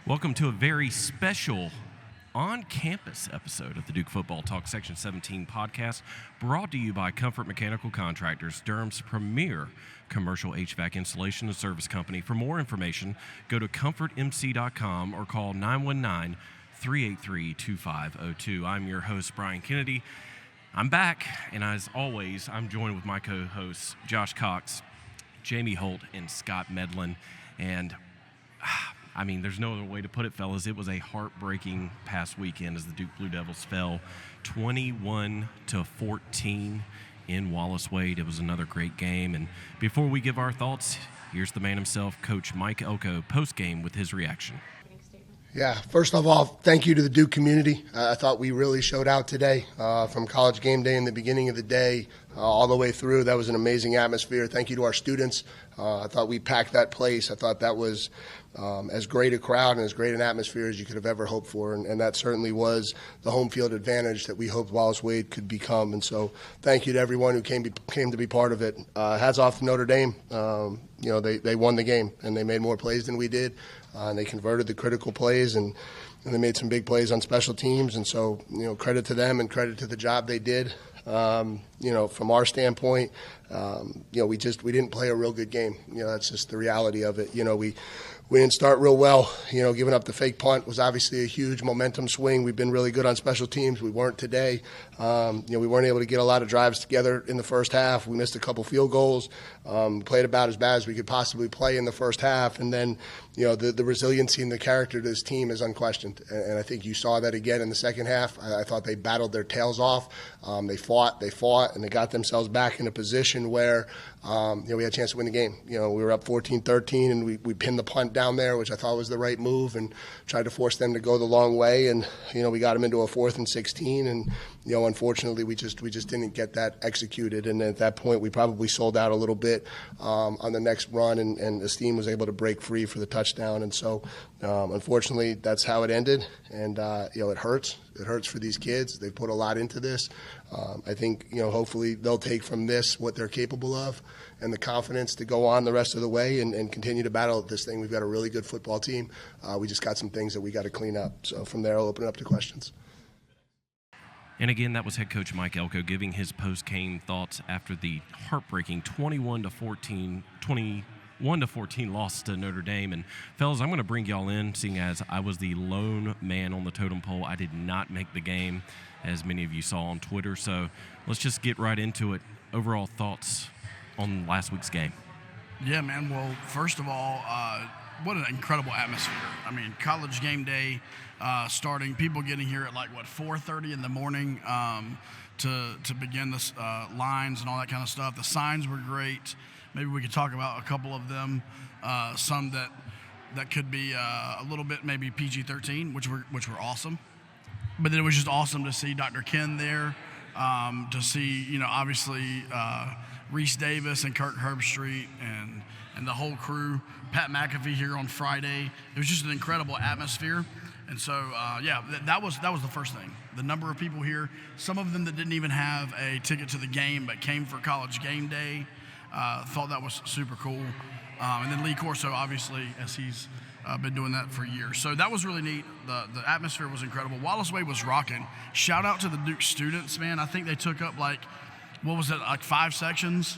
Welcome to a very special on-campus episode of the Duke Football Talk Section 17 podcast, brought to you by Comfort Mechanical Contractors, Durham's premier commercial HVAC installation and service company. For more information, go to comfortmc.com or call 919-383-2502. I'm your host, Brian Kennedy. I'm back, and as always, I'm joined with my co-hosts, Josh Cox, Jamie Holt, and Scott Medlin. And there's no other way to put it, fellas. It was a heartbreaking past weekend as the Duke Blue Devils fell 21-14 in Wallace Wade. It was another great game. And before we give our thoughts, here's the man himself, Coach Mike Elko, post-game with his reaction. Yeah, first of all, thank you to the Duke community. I thought we really showed out today from College Game Day in the beginning of the day all the way through. That was an amazing atmosphere. Thank you to our students. I thought we packed that place. I thought that was as great a crowd and as great an atmosphere as you could have ever hoped for, and that certainly was the home field advantage that we hoped Wallace Wade could become. And so thank you to everyone who came to be part of it. Hats off to Notre Dame. They won the game, and they made more plays than we did, and they converted the critical plays, and they made some big plays on special teams. And so, credit to them and credit to the job they did. From our standpoint, we didn't play a real good game. That's just the reality of it. We didn't start real well. Giving up the fake punt was obviously a huge momentum swing. We've been really good on special teams. We weren't today. We weren't able to get a lot of drives together in the first half. We missed a couple field goals. Played about as bad as we could possibly play in the first half. And then, the resiliency and the character of this team is unquestioned. And I think you saw that again in the second half. I thought they battled their tails off. They fought, and they got themselves back in a position where, we had a chance to win the game. We were up 14-13, and we pinned the punt down there, which I thought was the right move, and tried to force them to go the long way. And, we got them into a 4th and 16, and, unfortunately, we just didn't get that executed. And at that point, we probably sold out a little bit on the next run, and Esteem was able to break free for the touchdown. And so, unfortunately, that's how it ended. And, it hurts. It hurts for these kids. They put a lot into this. I think, hopefully they'll take from this what they're capable of and the confidence to go on the rest of the way and continue to battle this thing. We've got a really good football team. We just got some things that we got to clean up. So from there, I'll open it up to questions. And again, that was head coach Mike Elko giving his post-game thoughts after the heartbreaking 21-14 loss to Notre Dame. And fellas, I'm going to bring y'all in, seeing as I was the lone man on the totem pole. I did not make the game, as many of you saw on Twitter. So let's just get right into it. Overall thoughts on last week's game. Yeah, man. Well, first of all, what an incredible atmosphere. College Game Day starting, people getting here at 4:30 in the morning to begin the lines and all that kind of stuff. The signs were great. Maybe we could talk about a couple of them, some that could be a little bit maybe PG-13, which were awesome. But then it was just awesome to see Dr. Ken there, to see, obviously Reese Davis and Kirk Herbstreit and the whole crew. Pat McAfee here on Friday. It was just an incredible atmosphere. And so, that was the first thing. The number of people here, some of them that didn't even have a ticket to the game but came for College Game Day. Thought that was super cool. And then Lee Corso, obviously, as he's been doing that for years. So that was really neat. The atmosphere was incredible. Wallace Wade was rocking. Shout out to the Duke students, man. I think they took up 5 sections,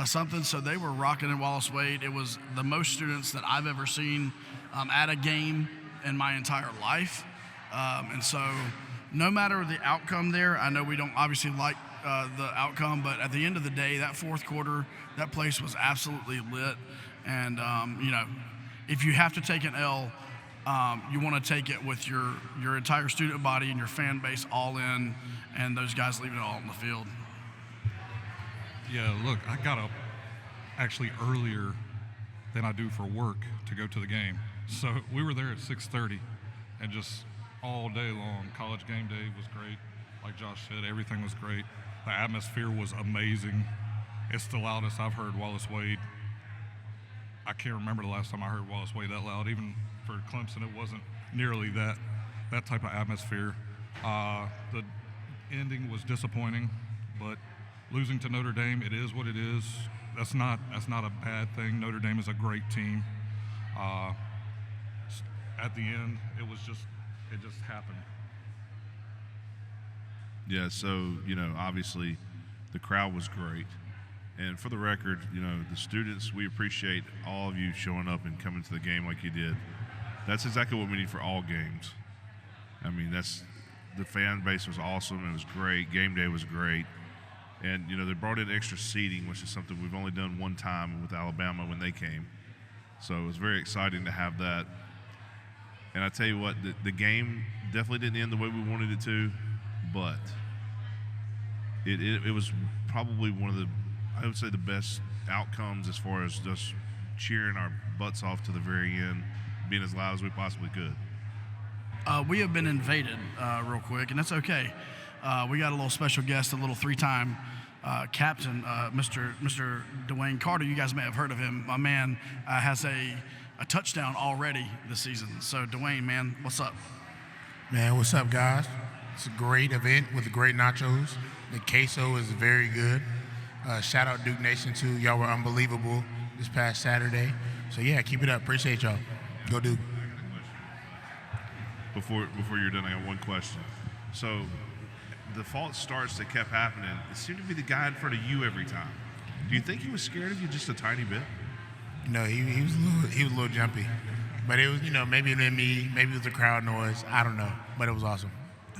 something. So they were rocking in Wallace Wade. It was the most students that I've ever seen at a game in my entire life. And so no matter the outcome there, I know we don't obviously like the outcome, but at the end of the day, that fourth quarter, that place was absolutely lit. And, if you have to take an L, you want to take it with your entire student body and your fan base all in, and those guys leaving it all on the field. Yeah, look, I got up actually earlier than I do for work to go to the game. So we were there at 6:30, and just all day long, College Game Day was great. Like Josh said, everything was great. The atmosphere was amazing. It's the loudest I've heard Wallace Wade. I can't remember the last time I heard Wallace Wade that loud. Even for Clemson, it wasn't nearly that type of atmosphere. The ending was disappointing, but losing to Notre Dame, it is what it is. That's not a bad thing. Notre Dame is a great team. at the end, it just happened. Yeah, so, obviously the crowd was great. And for the record, the students, we appreciate all of you showing up and coming to the game like you did. That's exactly what we need for all games. I mean, the fan base was awesome. It was great. Game day was great. And, they brought in extra seating, which is something we've only done one time with Alabama when they came. So it was very exciting to have that. And I tell you what, the game definitely didn't end the way we wanted it to, but it was probably one of I would say the best outcomes as far as just cheering our butts off to the very end, being as loud as we possibly could. We have been invaded real quick, and that's okay. We got a little special guest, a little three-time captain, Mr. Dwayne Carter. You guys may have heard of him. My man has a touchdown already this season. So, Dwayne, man, what's up? Man, what's up, guys? It's a great event with the great nachos. The queso is very good. Shout out Duke Nation, too. Y'all were unbelievable this past Saturday. So, yeah, keep it up. Appreciate y'all. Go Duke. Before you're done, I got one question. So, the false starts that kept happening, it seemed to be the guy in front of you every time. Do you think he was scared of you just a tiny bit? No, he was a little jumpy. But it was, maybe it was me, maybe it was the crowd noise. I don't know. But it was awesome.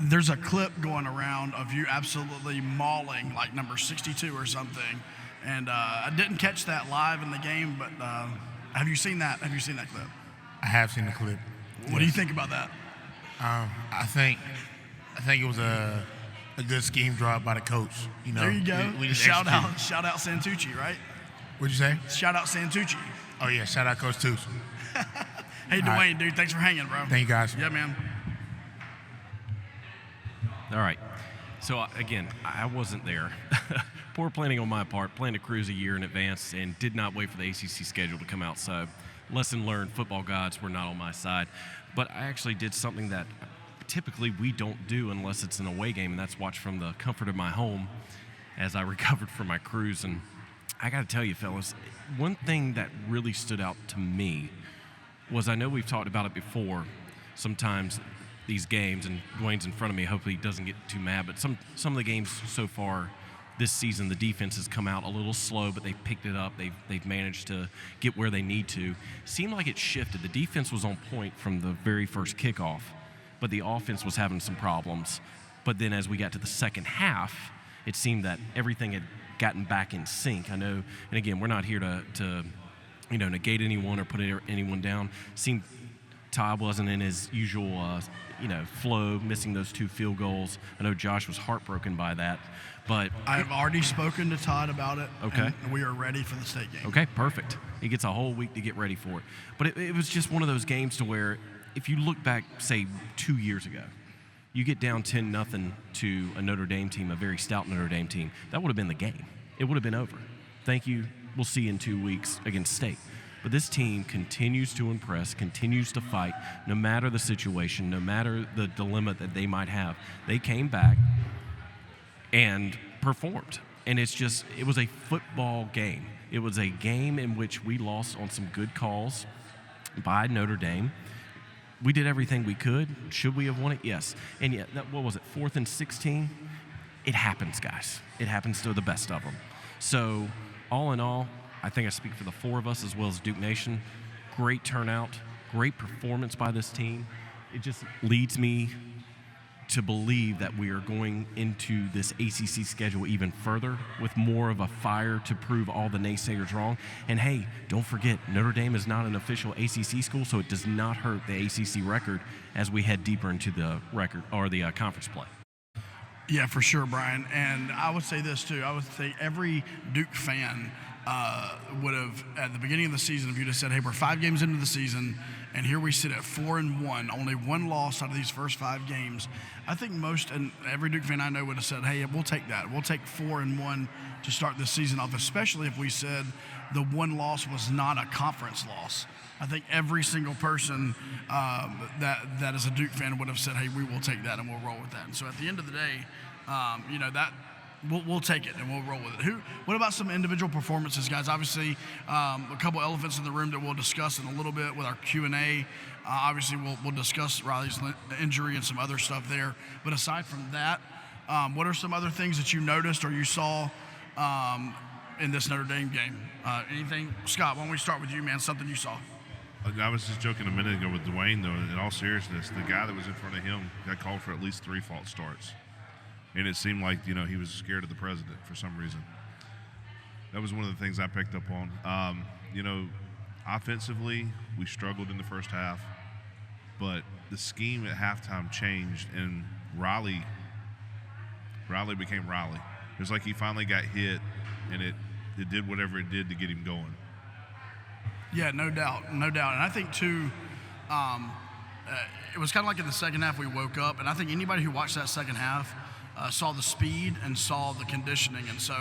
There's a clip going around of you absolutely mauling like number 62 or something. And I didn't catch that live in the game, but have you seen that? Have you seen that clip? I have seen the clip. What do you think about that? I think it was a good scheme draw by the coach. There you go. We just shout executed. out Santucci, right? What'd you say? Shout out Santucci. Oh yeah, shout out Coach Toots. Hey Dwayne, right. Dude, thanks for hanging, bro. Thank you guys. Yeah, man. All right. So, again, I wasn't there. Poor planning on my part. Planned to cruise a year in advance and did not wait for the ACC schedule to come out. So, lesson learned, football gods were not on my side. But I actually did something that typically we don't do unless it's an away game, and that's watch from the comfort of my home as I recovered from my cruise. And I got to tell you, fellas, one thing that really stood out to me was, I know we've talked about it before, sometimes these games, and Dwayne's in front of me, hopefully he doesn't get too mad, but some of the games so far this season, the defense has come out a little slow, but they've picked it up. They've managed to get where they need to. Seemed like it shifted. The defense was on point from the very first kickoff, but the offense was having some problems. But then as we got to the second half, it seemed that everything had gotten back in sync. I know, and again, we're not here to negate anyone or put anyone down. Seemed Todd wasn't in his usual, flow, missing those 2 field goals. I know Josh was heartbroken by that, but I've already spoken to Todd about it. Okay. And we are ready for the state game. Okay, perfect. He gets a whole week to get ready for it. But it was just one of those games to where, if you look back, say, 2 years ago, you get down 10-0 to a Notre Dame team, a very stout Notre Dame team, that would have been the game. It would have been over. Thank you. We'll see you in 2 weeks against State. But this team continues to impress, continues to fight, no matter the situation, no matter the dilemma that they might have. They came back and performed. And it was a football game. It was a game in which we lost on some good calls by Notre Dame. We did everything we could. Should we have won it? Yes. And yet, what was it, 4th and 16? It happens, guys. It happens to the best of them. So, all in all, I think I speak for the 4 of us as well as Duke Nation. Great turnout, great performance by this team. It just leads me to believe that we are going into this ACC schedule even further with more of a fire to prove all the naysayers wrong. And hey, don't forget, Notre Dame is not an official ACC school, so it does not hurt the ACC record as we head deeper into the record or the conference play. Yeah, for sure, Brian. And I would say this too. I would say every Duke fan would have, at the beginning of the season, if you'd have said, hey, we're 5 games into the season, and here we sit at 4-1, only 1 loss out of these first 5 games, I think most and every Duke fan I know would have said, hey, we'll take that. We'll take 4-1 to start this season off, especially if we said the 1 loss was not a conference loss. I think every single person that is a Duke fan would have said, hey, we will take that and we'll roll with that. And so at the end of the day, that we'll take it and we'll roll with it. What about some individual performances, guys? Obviously, a couple elephants in the room that we'll discuss in a little bit with our Q&A. Obviously, we'll discuss Riley's injury and some other stuff there. But aside from that, what are some other things that you noticed or you saw in this Notre Dame game? Anything? Scott, why don't we start with you, man? Something you saw. I was just joking a minute ago with Dwayne, though. In all seriousness, the guy that was in front of him got called for at least 3 false starts. And it seemed like, he was scared of the president for some reason. That was one of the things I picked up on. Offensively, we struggled in the first half, but the scheme at halftime changed, and Riley became Riley. It was like he finally got hit, and it did whatever it did to get him going. Yeah, no doubt. And I think, too, it was kind of like in the second half we woke up, and I think anybody who watched that second half saw the speed and saw the conditioning. And so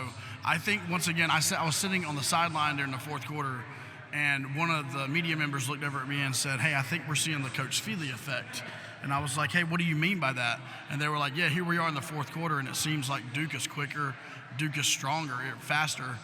I think, once again, I was sitting on the sideline during the fourth quarter, and one of the media members looked over at me and said, "Hey, I think we're seeing the Coach Feely effect." And I was like, "Hey, what do you mean by that?" And they were like, "Yeah, here we are in the fourth quarter, and it seems like Duke is quicker, Duke is stronger, faster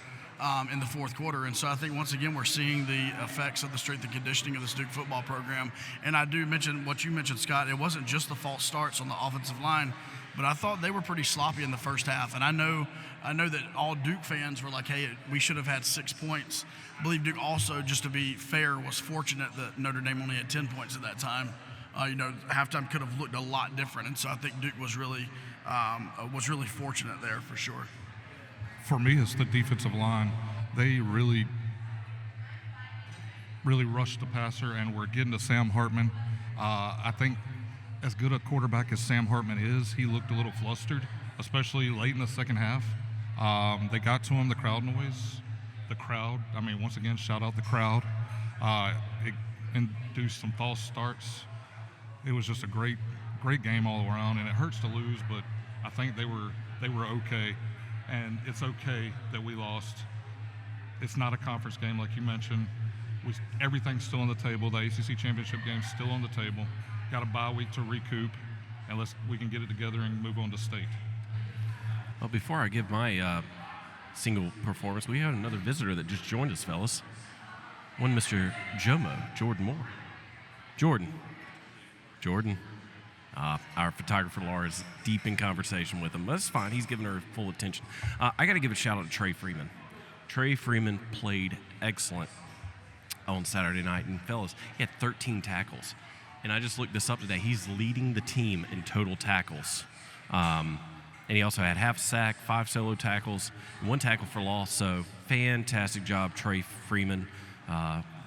in the fourth quarter." And so I think, once again, we're seeing the effects of the strength and conditioning of this Duke football program. And I do mention what you mentioned, Scott. It wasn't just the false starts on the offensive line, but I thought they were pretty sloppy in the first half. And I know that all Duke fans were like, "Hey, we should have had 6 points." I believe Duke also, just to be fair, was fortunate that Notre Dame only had 10 points at that time. Halftime could have looked a lot different, and so I think Duke was really fortunate there for sure. For me, it's the defensive line. They really rushed the passer, and we're getting to Sam Hartman. I think as good a quarterback as Sam Hartman is, he looked a little flustered, especially late in the second half. They got to him, the crowd noise. Once again, shout out the crowd. It induced some false starts. It was just a great game all around, and it hurts to lose, but I think they were okay, and it's okay that we lost. It's not a conference game like you mentioned. Everything's still on the table. The ACC championship game's still on the table. Got a bye week to recoup, and we can get it together and move on to state. Well, before I give my single performance, we had another visitor that just joined us, fellas. One Mr. Jomo, Jordan Moore. Jordan. Our photographer, Laura, is deep in conversation with him. That's fine. He's giving her full attention. I got to give a shout-out to Trey Freeman. Trey Freeman played excellent on Saturday night. And, fellas, he had 13 tackles. And I just looked this up today. He's leading the team in total tackles. And he also had half a sack, 5 solo tackles, 1 tackle for loss. So fantastic job, Trey Freeman.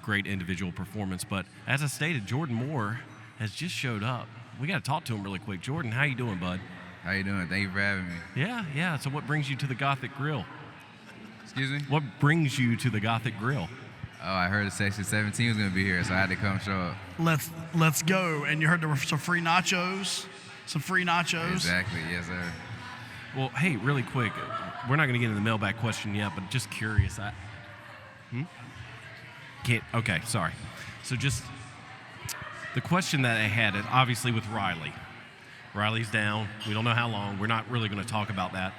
Great individual performance. But as I stated, Jordan Moore has just showed up. We got to talk to him really quick. Jordan, how you doing, bud? How you doing? Thank you for having me. Yeah. So what brings you to the Gothic Grill? Excuse me? What brings you to the Gothic Grill? Oh, I heard the Section 17 was going to be here, so I had to come show up. Let's go. And you heard there were some free nachos. Exactly. Yes, sir. Well, hey, really quick. We're not going to get into the mailbag question yet, but just curious. Okay, sorry. So just the question that I had, and obviously with Riley. Riley's down. We don't know how long. We're not really going to talk about that.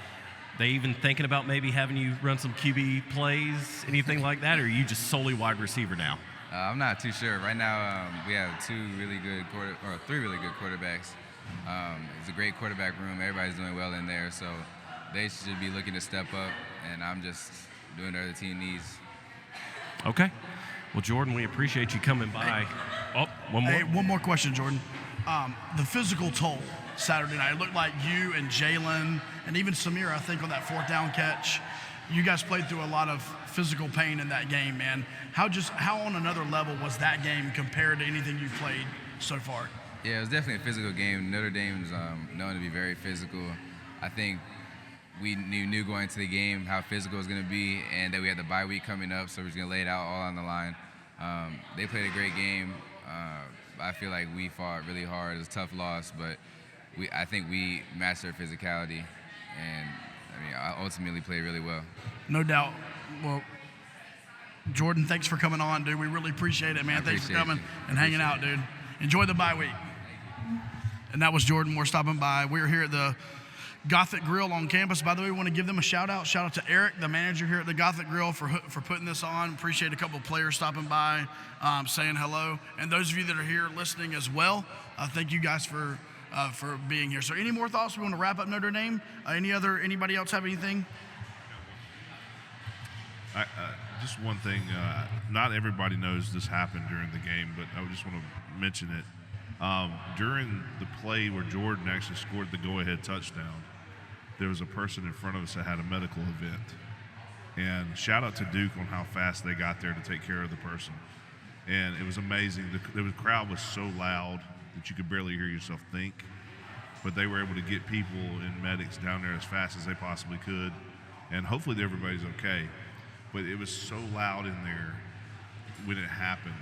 They even thinking about maybe having you run some QB plays, anything like that, or are you just solely wide receiver now? I'm not too sure. Right now, we have 3 really good quarterbacks. It's a great quarterback room. Everybody's doing well in there, so they should be looking to step up, and I'm just doing whatever the team needs. Okay. Well, Jordan, we appreciate you coming by. One more. Hey, one more question, Jordan. The physical toll Saturday night. It looked like you and Jalen and even Samir, I think, on that 4th down catch. You guys played through a lot of physical pain in that game, man. How on another level was that game compared to anything you've played so far? Yeah, it was definitely a physical game. Notre Dame's known to be very physical. I think we knew going into the game how physical it was going to be, and that we had the bye week coming up, so we're just going to lay it out all on the line. They played a great game. I feel like we fought really hard. It was a tough loss, but I think we matched their physicality, and I ultimately played really well. No doubt. Well, Jordan, thanks for coming on, dude. We really appreciate it, man. Thanks for coming and hanging out, dude. Enjoy the bye week. And that was Jordan Moore stopping by. We're here at the Gothic Grill on campus. By the way, we want to give them a shout out. Shout out to Eric, the manager here at the Gothic Grill, for putting this on. Appreciate a couple of players stopping by, saying hello. And those of you that are here listening as well, thank you guys for being here. So any more thoughts? We want to wrap up Notre Dame. Anybody else have anything? Just one thing. Not everybody knows this happened during the game, but I just want to mention it. During the play where Jordan actually scored the go-ahead touchdown, there was a person in front of us that had a medical event. And shout out to Duke on how fast they got there to take care of the person. And it was amazing. The crowd was so loud that you could barely hear yourself think. But they were able to get people and medics down there as fast as they possibly could. And hopefully everybody's okay. But it was so loud in there when it happened.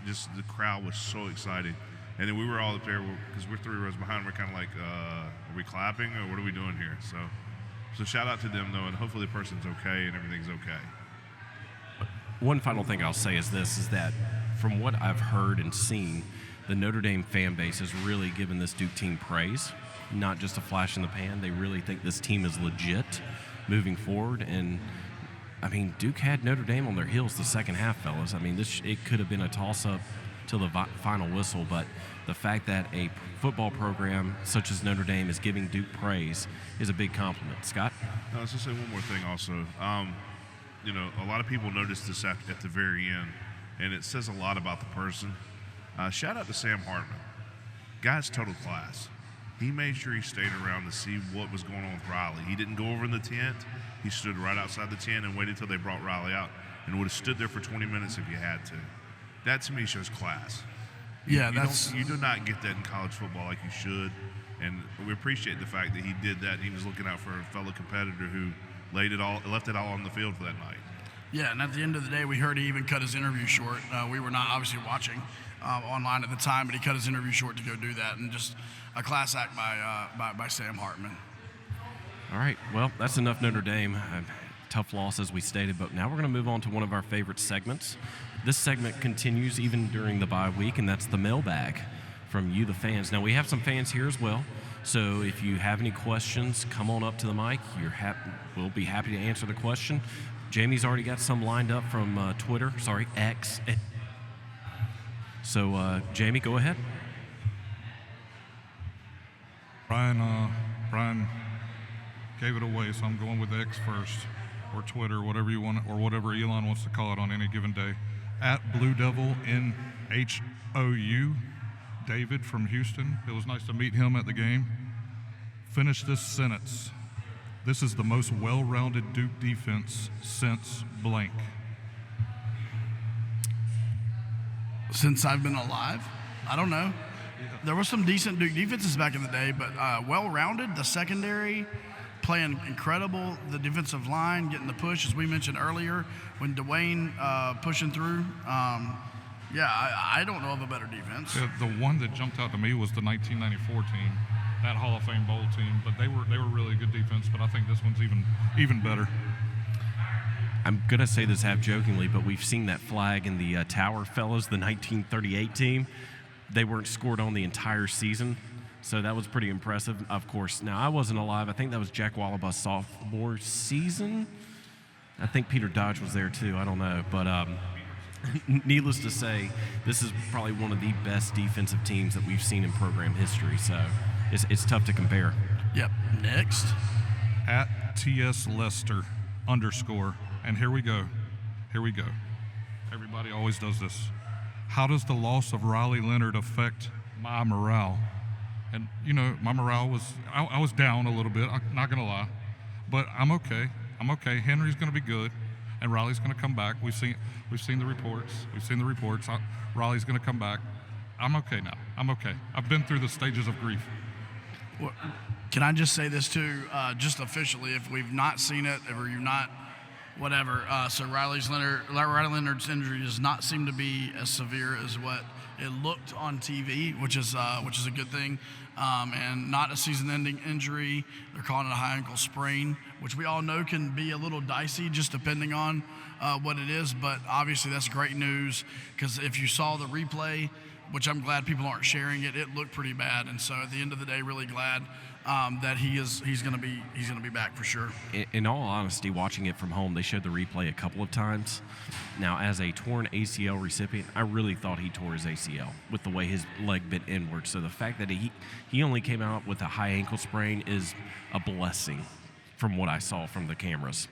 Just the crowd was so excited. And then we were all up there because we're 3 rows behind. We're kind of like, are we clapping or what are we doing here? So shout out to them, though, and hopefully the person's okay and everything's okay. One final thing I'll say is that from what I've heard and seen, the Notre Dame fan base has really given this Duke team praise, not just a flash in the pan. They really think this team is legit moving forward. And, I mean, Duke had Notre Dame on their heels the second half, fellas. I mean, it could have been a toss-up till the final whistle, but the fact that a football program such as Notre Dame is giving Duke praise is a big compliment. Scott? I was going to say one more thing also. A lot of people noticed this at the very end, and it says a lot about the person. Shout out to Sam Hartman. Guy's total class. He made sure he stayed around to see what was going on with Riley. He didn't go over in the tent. He stood right outside the tent and waited until they brought Riley out and would have stood there for 20 minutes if you had to. That, to me, shows class. Yeah, you do not get that in college football like you should, and we appreciate the fact that he did that. He was looking out for a fellow competitor who left it all on the field for that night. Yeah, and at the end of the day, we heard he even cut his interview short. We were not obviously watching online at the time, but he cut his interview short to go do that, and just a class act by Sam Hartman. All right, well, that's enough Notre Dame. Tough loss, as we stated, but now we're going to move on to one of our favorite segments. This segment continues even during the bye week, and that's the mailbag from you, the fans. Now, we have some fans here as well, so if you have any questions, come on up to the mic. We'll be happy to answer the question. Jamie's already got some lined up from X. So, Jamie, go ahead. Brian gave it away, so I'm going with X first, or Twitter, whatever you want, or whatever Elon wants to call it on any given day. At Blue Devil NHOU, David from Houston. It was nice to meet him at the game. Finish this sentence. This is the most well-rounded Duke defense since blank. Since I've been alive? I don't know. There were some decent Duke defenses back in the day, but well-rounded, the secondary playing incredible, the defensive line getting the push, as we mentioned earlier, when Dwayne pushing through. I don't know of a better defense. Yeah, the one that jumped out to me was the 1994 team, that Hall of Fame Bowl team, but they were really good defense, but I think this one's even better. I'm going to say this half jokingly, but we've seen that flag in the Tower, fellas, the 1938 team. They weren't scored on the entire season, so that was pretty impressive, of course. Now, I wasn't alive. I think that was Jack Wallabah's sophomore season. I think Peter Dodge was there, too. I don't know. But needless to say, this is probably one of the best defensive teams that we've seen in program history, so it's tough to compare. Yep. Next. At TS Lester _ and here we go. Everybody always does this. How does the loss of Riley Leonard affect my morale? And, my morale I was down a little bit, I'm not going to lie. But I'm okay. Henry's going to be good, and Riley's going to come back. We've seen the reports. Riley's going to come back. I'm okay now. I'm okay. I've been through the stages of grief. Well, can I just say this, too, just officially, if we've not seen it, or you've not whatever. So Riley Leonard's injury does not seem to be as severe as what it looked on TV, which is a good thing, and not a season-ending injury. They're calling it a high ankle sprain, which we all know can be a little dicey just depending on what it is. But obviously that's great news, because if you saw the replay, which I'm glad people aren't sharing it, it looked pretty bad. And so at the end of the day, really glad that he's going to be back for sure. In all honesty, watching it from home, they showed the replay a couple of times. Now, as a torn ACL recipient, I really thought he tore his ACL with the way his leg bent inward. So the fact that he only came out with a high ankle sprain is a blessing from what I saw from the cameras.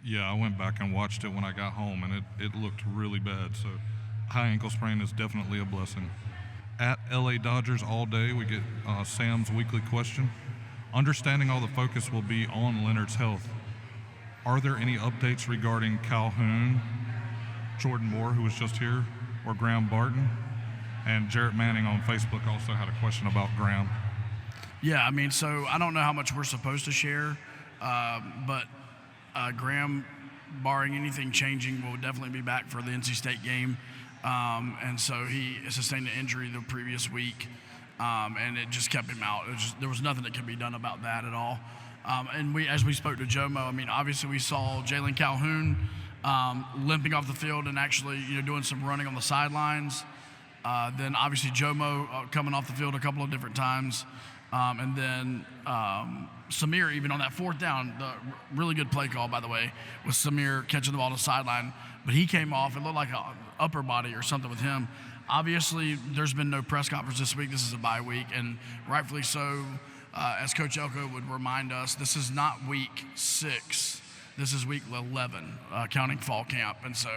Yeah, I went back and watched it when I got home, and it looked really bad. So high ankle sprain is definitely a blessing. At LA Dodgers all day, we get Sam's weekly question. Understanding all the focus will be on Leonard's health, are there any updates regarding Calhoun, Jordan Moore, who was just here, or Graham Barton? And Jarrett Manning on Facebook also had a question about Graham. Yeah, I mean, so I don't know how much we're supposed to share, but Graham, barring anything changing, will definitely be back for the NC State game. And so he sustained an injury the previous week, and it just kept him out. There was nothing that could be done about that at all. And as we spoke to Jomo, I mean, obviously we saw Jalen Calhoun limping off the field and actually, doing some running on the sidelines. Then obviously Jomo coming off the field a couple of different times. And then Samir, even on that fourth down, the really good play call, by the way, with Samir catching the ball to the sideline. But he came off. It looked like an upper body or something with him. Obviously, there's been no press conference this week. This is a bye week, and rightfully so. As Coach Elko would remind us, this is not week 6. This is week 11, counting fall camp. And so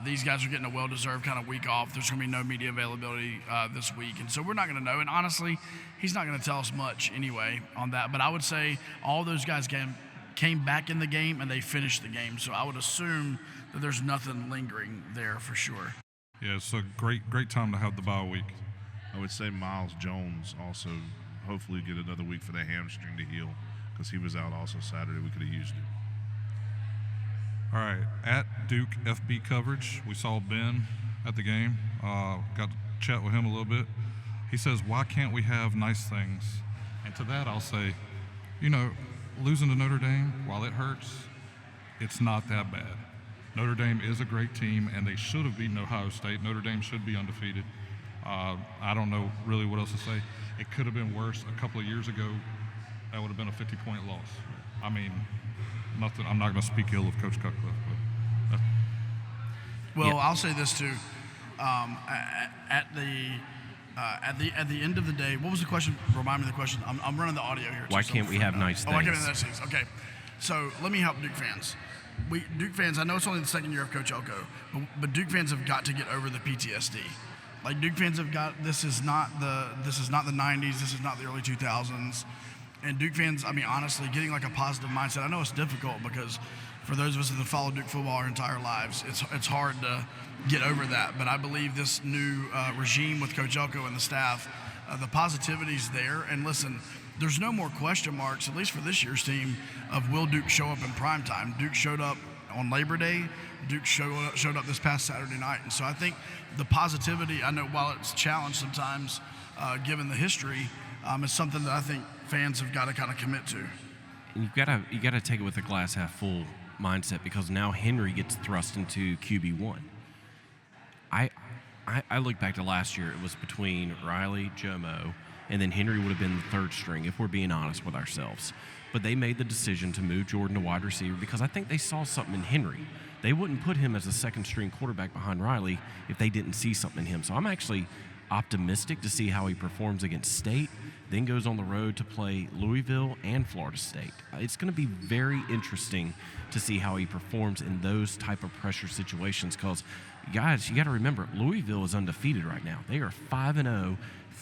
these guys are getting a well-deserved kind of week off. There's going to be no media availability this week. And so we're not going to know. And honestly, he's not going to tell us much anyway on that. But I would say all those guys came back in the game, and they finished the game. So I would assume that there's nothing lingering there for sure. Yeah, it's a great time to have the bye week. I would say Miles Jones also hopefully get another week for the hamstring to heal, because he was out also Saturday. We could have used it. All right, at Duke FB coverage, we saw Ben at the game. Got to chat with him a little bit. He says, why can't we have nice things? And to that I'll say, losing to Notre Dame, while it hurts, it's not that bad. Notre Dame is a great team, and they should have beaten Ohio State. Notre Dame should be undefeated. I don't know really what else to say. It could have been worse. A couple of years ago, that would have been a 50-point loss. I mean, nothing. I'm not going to speak ill of Coach Cutcliffe, but well, I'll say this too. At the end of the day, what was the question? Remind me of the question. I'm running the audio here. Why can't we have nice things? Why can't we have nice things? Okay, so let me help Duke fans. Duke fans, I know it's only the second year of Coach Elko, but Duke fans have got to get over the PTSD. Like, Duke fans have got, this is not the 90s, this is not the early 2000s. And Duke fans, I mean, honestly, getting like a positive mindset. I know it's difficult because for those of us that have followed Duke football our entire lives, it's hard to get over that. But I believe this new regime with Coach Elko and the staff, the positivity's there. And listen, there's no more question marks, at least for this year's team, of will Duke show up in prime time. Duke showed up on Labor Day. Duke showed up this past Saturday night. And so I think the positivity, I know while it's challenged sometimes, given the history, is something that I think fans have got to kind of commit to. And you got to take it with a glass half full mindset, because now Henry gets thrust into QB1. I look back to last year. It was between Riley, Jomo, and then Henry would have been the third string, if we're being honest with ourselves. But they made the decision to move Jordan to wide receiver because I think they saw something in Henry. They wouldn't put him as a second string quarterback behind Riley if they didn't see something in him. So I'm actually optimistic to see how he performs against State, then goes on the road to play Louisville and Florida State. It's going to be very interesting to see how he performs in those type of pressure situations, because, guys, you got to remember, Louisville is undefeated right now. They are 5-0,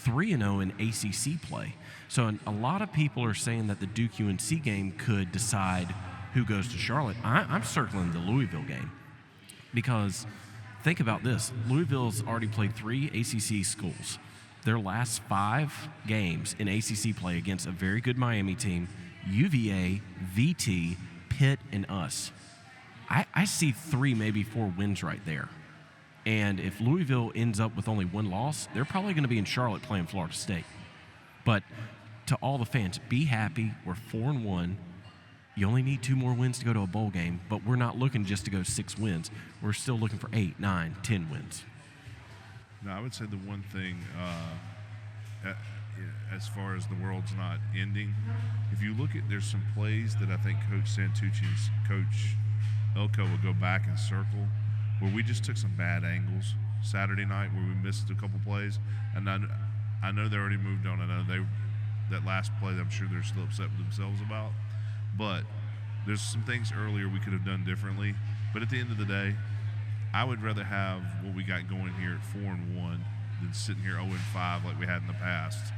3-0 in ACC play. So a lot of people are saying that the Duke-UNC game could decide who goes to Charlotte. I'm circling the Louisville game, because think about this. Louisville's already played 3 ACC schools. Their last 5 games in ACC play against a very good Miami team, UVA, VT, Pitt, and us. I see 3, maybe 4 wins right there. And if Louisville ends up with only 1 loss, they're probably going to be in Charlotte playing Florida State. But to all the fans, be happy. We're 4-1. You only need 2 more wins to go to a bowl game, but we're not looking just to go 6 wins. We're still looking for 8, 9, 10 wins. No, I would say the one thing, as far as the world's not ending. If you look at, there's some plays that I think Coach Santucci's Coach Elko will go back and circle where we just took some bad angles Saturday night where we missed a couple plays. And I know they already moved on. I know that last play I'm sure they're still upset with themselves about. But there's some things earlier we could have done differently. But at the end of the day, I would rather have what we got going here at 4-1 than sitting here 0-5 like we had in the past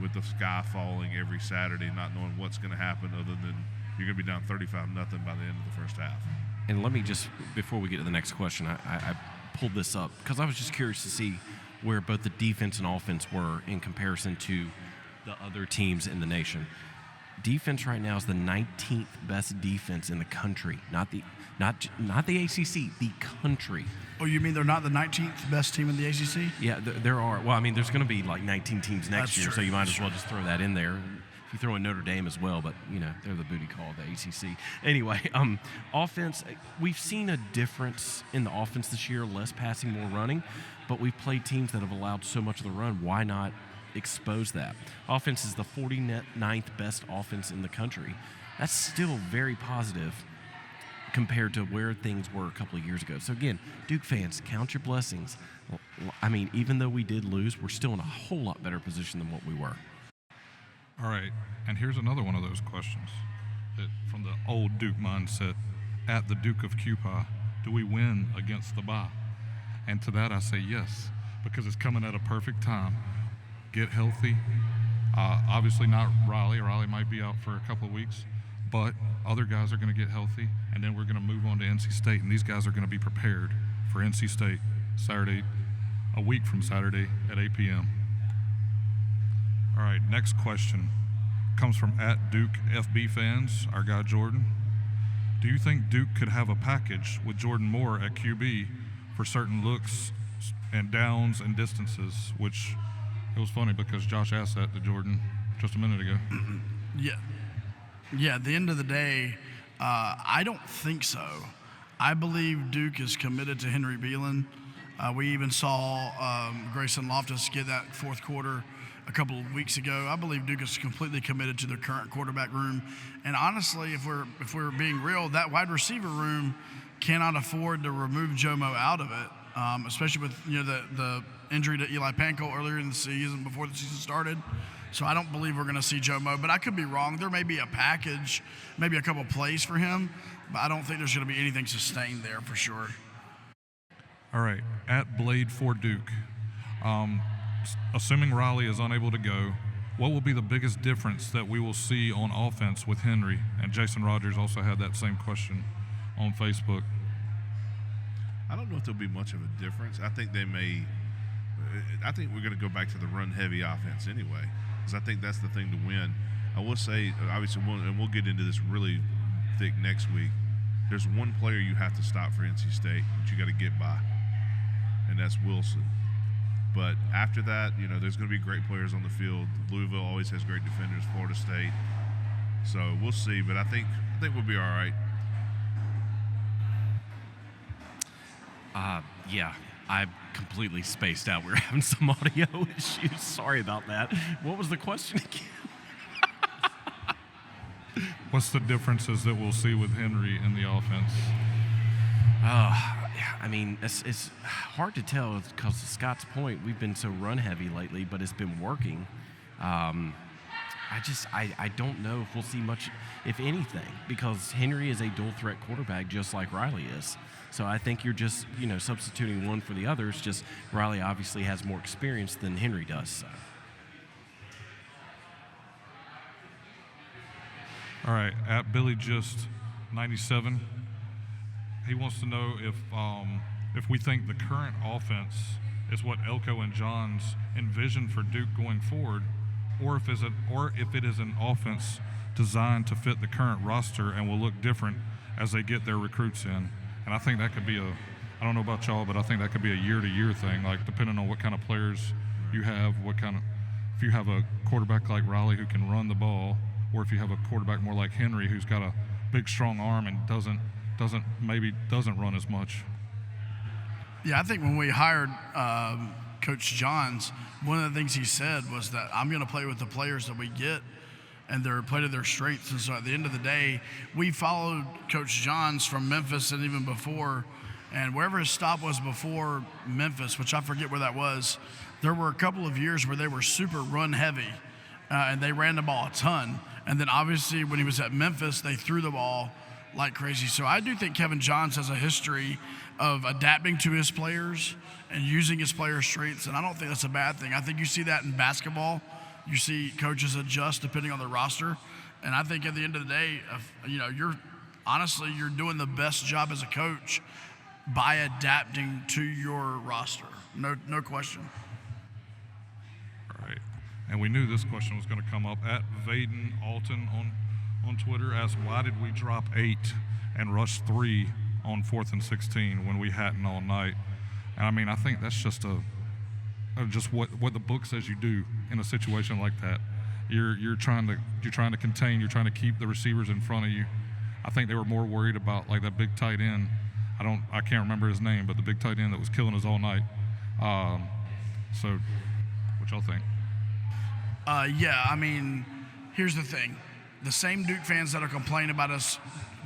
with the sky falling every Saturday, not knowing what's going to happen other than you're going to be down 35-0 by the end of the first half. And let me just, before we get to the next question, I pulled this up because I was just curious to see where both the defense and offense were in comparison to the other teams in the nation. Defense right now is the 19th best defense in the country, not the ACC, the country. Oh, you mean they're not the 19th best team in the ACC? Yeah, there are. Well, I mean, there's going to be like 19 teams next That's year, true. so you might as well just throw that in there. If you throw in Notre Dame as well, but, they're the booty call of the ACC. Anyway, offense, we've seen a difference in the offense this year, less passing, more running, but we've played teams that have allowed so much of the run. Why not expose that? Offense is the 49th best offense in the country. That's still very positive compared to where things were a couple of years ago. So again, Duke fans, count your blessings. I mean, even though we did lose, we're still in a whole lot better position than what we were. All right, and here's another one of those questions from the old Duke mindset. At the Duke of Cupa, do we win against the bye? And to that I say yes, because it's coming at a perfect time. Get healthy. Obviously not Riley. Riley might be out for a couple of weeks, but other guys are going to get healthy, and then we're going to move on to NC State, and these guys are going to be prepared for NC State Saturday, a week from Saturday at 8 p.m. All right, next question comes from @Duke FB fans, our guy Jordan. Do you think Duke could have a package with Jordan Moore at QB for certain looks and downs and distances, which it was funny because Josh asked that to Jordan just a minute ago. Yeah, at the end of the day, I don't think so. I believe Duke is committed to Henry Beelan. We even saw Grayson Loftus get that fourth quarter a couple of weeks ago. I believe Duke is completely committed to their current quarterback room. And honestly, if we're being real, that wide receiver room cannot afford to remove Jomo out of it, especially with the injury to Eli Panko earlier in the season before the season started. So I don't believe we're going to see Jomo, but I could be wrong. There may be a package, maybe a couple plays for him, but I don't think there's going to be anything sustained there for sure. All right, @Blade for Duke. Assuming Riley is unable to go, what will be the biggest difference that we will see on offense with Henry? And Jason Rogers also had that same question on Facebook. I don't know if there'll be much of a difference. I think we're going to go back to the run-heavy offense anyway, because I think that's the thing to win. I will say, obviously, we'll get into this really thick next week. There's one player you have to stop for NC State that you got to get by, and that's Wilson. But after that, there's going to be great players on the field. Louisville always has great defenders. Florida State. So we'll see, but I think we'll be all right. Yeah, I completely spaced out. We're having some audio issues. Sorry about that. What was the question again? What's the differences that we'll see with Henry in the offense? I mean, it's hard to tell because to Scott's point, we've been so run-heavy lately, but it's been working. I don't know if we'll see much, if anything, because Henry is a dual-threat quarterback just like Riley is. So I think you're just, substituting one for the others. Just Riley obviously has more experience than Henry does. So. All right, @BillyJust97, he wants to know if we think the current offense is what Elko and Johns envision for Duke going forward, or if it is an offense designed to fit the current roster and will look different as they get their recruits in. And I think that could be I don't know about y'all, but I think that could be a year-to-year thing, like depending on what kind of players you have, if you have a quarterback like Riley who can run the ball, or if you have a quarterback more like Henry who's got a big, strong arm and doesn't run as much. Yeah, I think when we hired Coach Johns, one of the things he said was that I'm going to play with the players that we get, and they're play to their strengths. And so at the end of the day, we followed Coach Johns from Memphis and even before, and wherever his stop was before Memphis, which I forget where that was, there were a couple of years where they were super run heavy, and they ran the ball a ton. And then obviously when he was at Memphis, they threw the ball like crazy. So I do think Kevin Johns has a history of adapting to his players and using his players' strengths, and I don't think that's a bad thing. I think you see that in basketball. You see coaches adjust depending on their roster, and I think at the end of the day, you're doing the best job as a coach by adapting to your roster. No question. All right. And we knew this question was going to come up. At Vaden Alton on Twitter asked, why did we drop 8 and rush 3 on 4th and 16 when we hadn't all night? And I mean, I think that's just just what the book says you do in a situation like that. You're trying to contain, you're trying to keep the receivers in front of you. I think they were more worried about like that big tight end. I can't remember his name, but the big tight end that was killing us all night. So what y'all think? Yeah, I mean, here's the thing. The same Duke fans that are complaining about us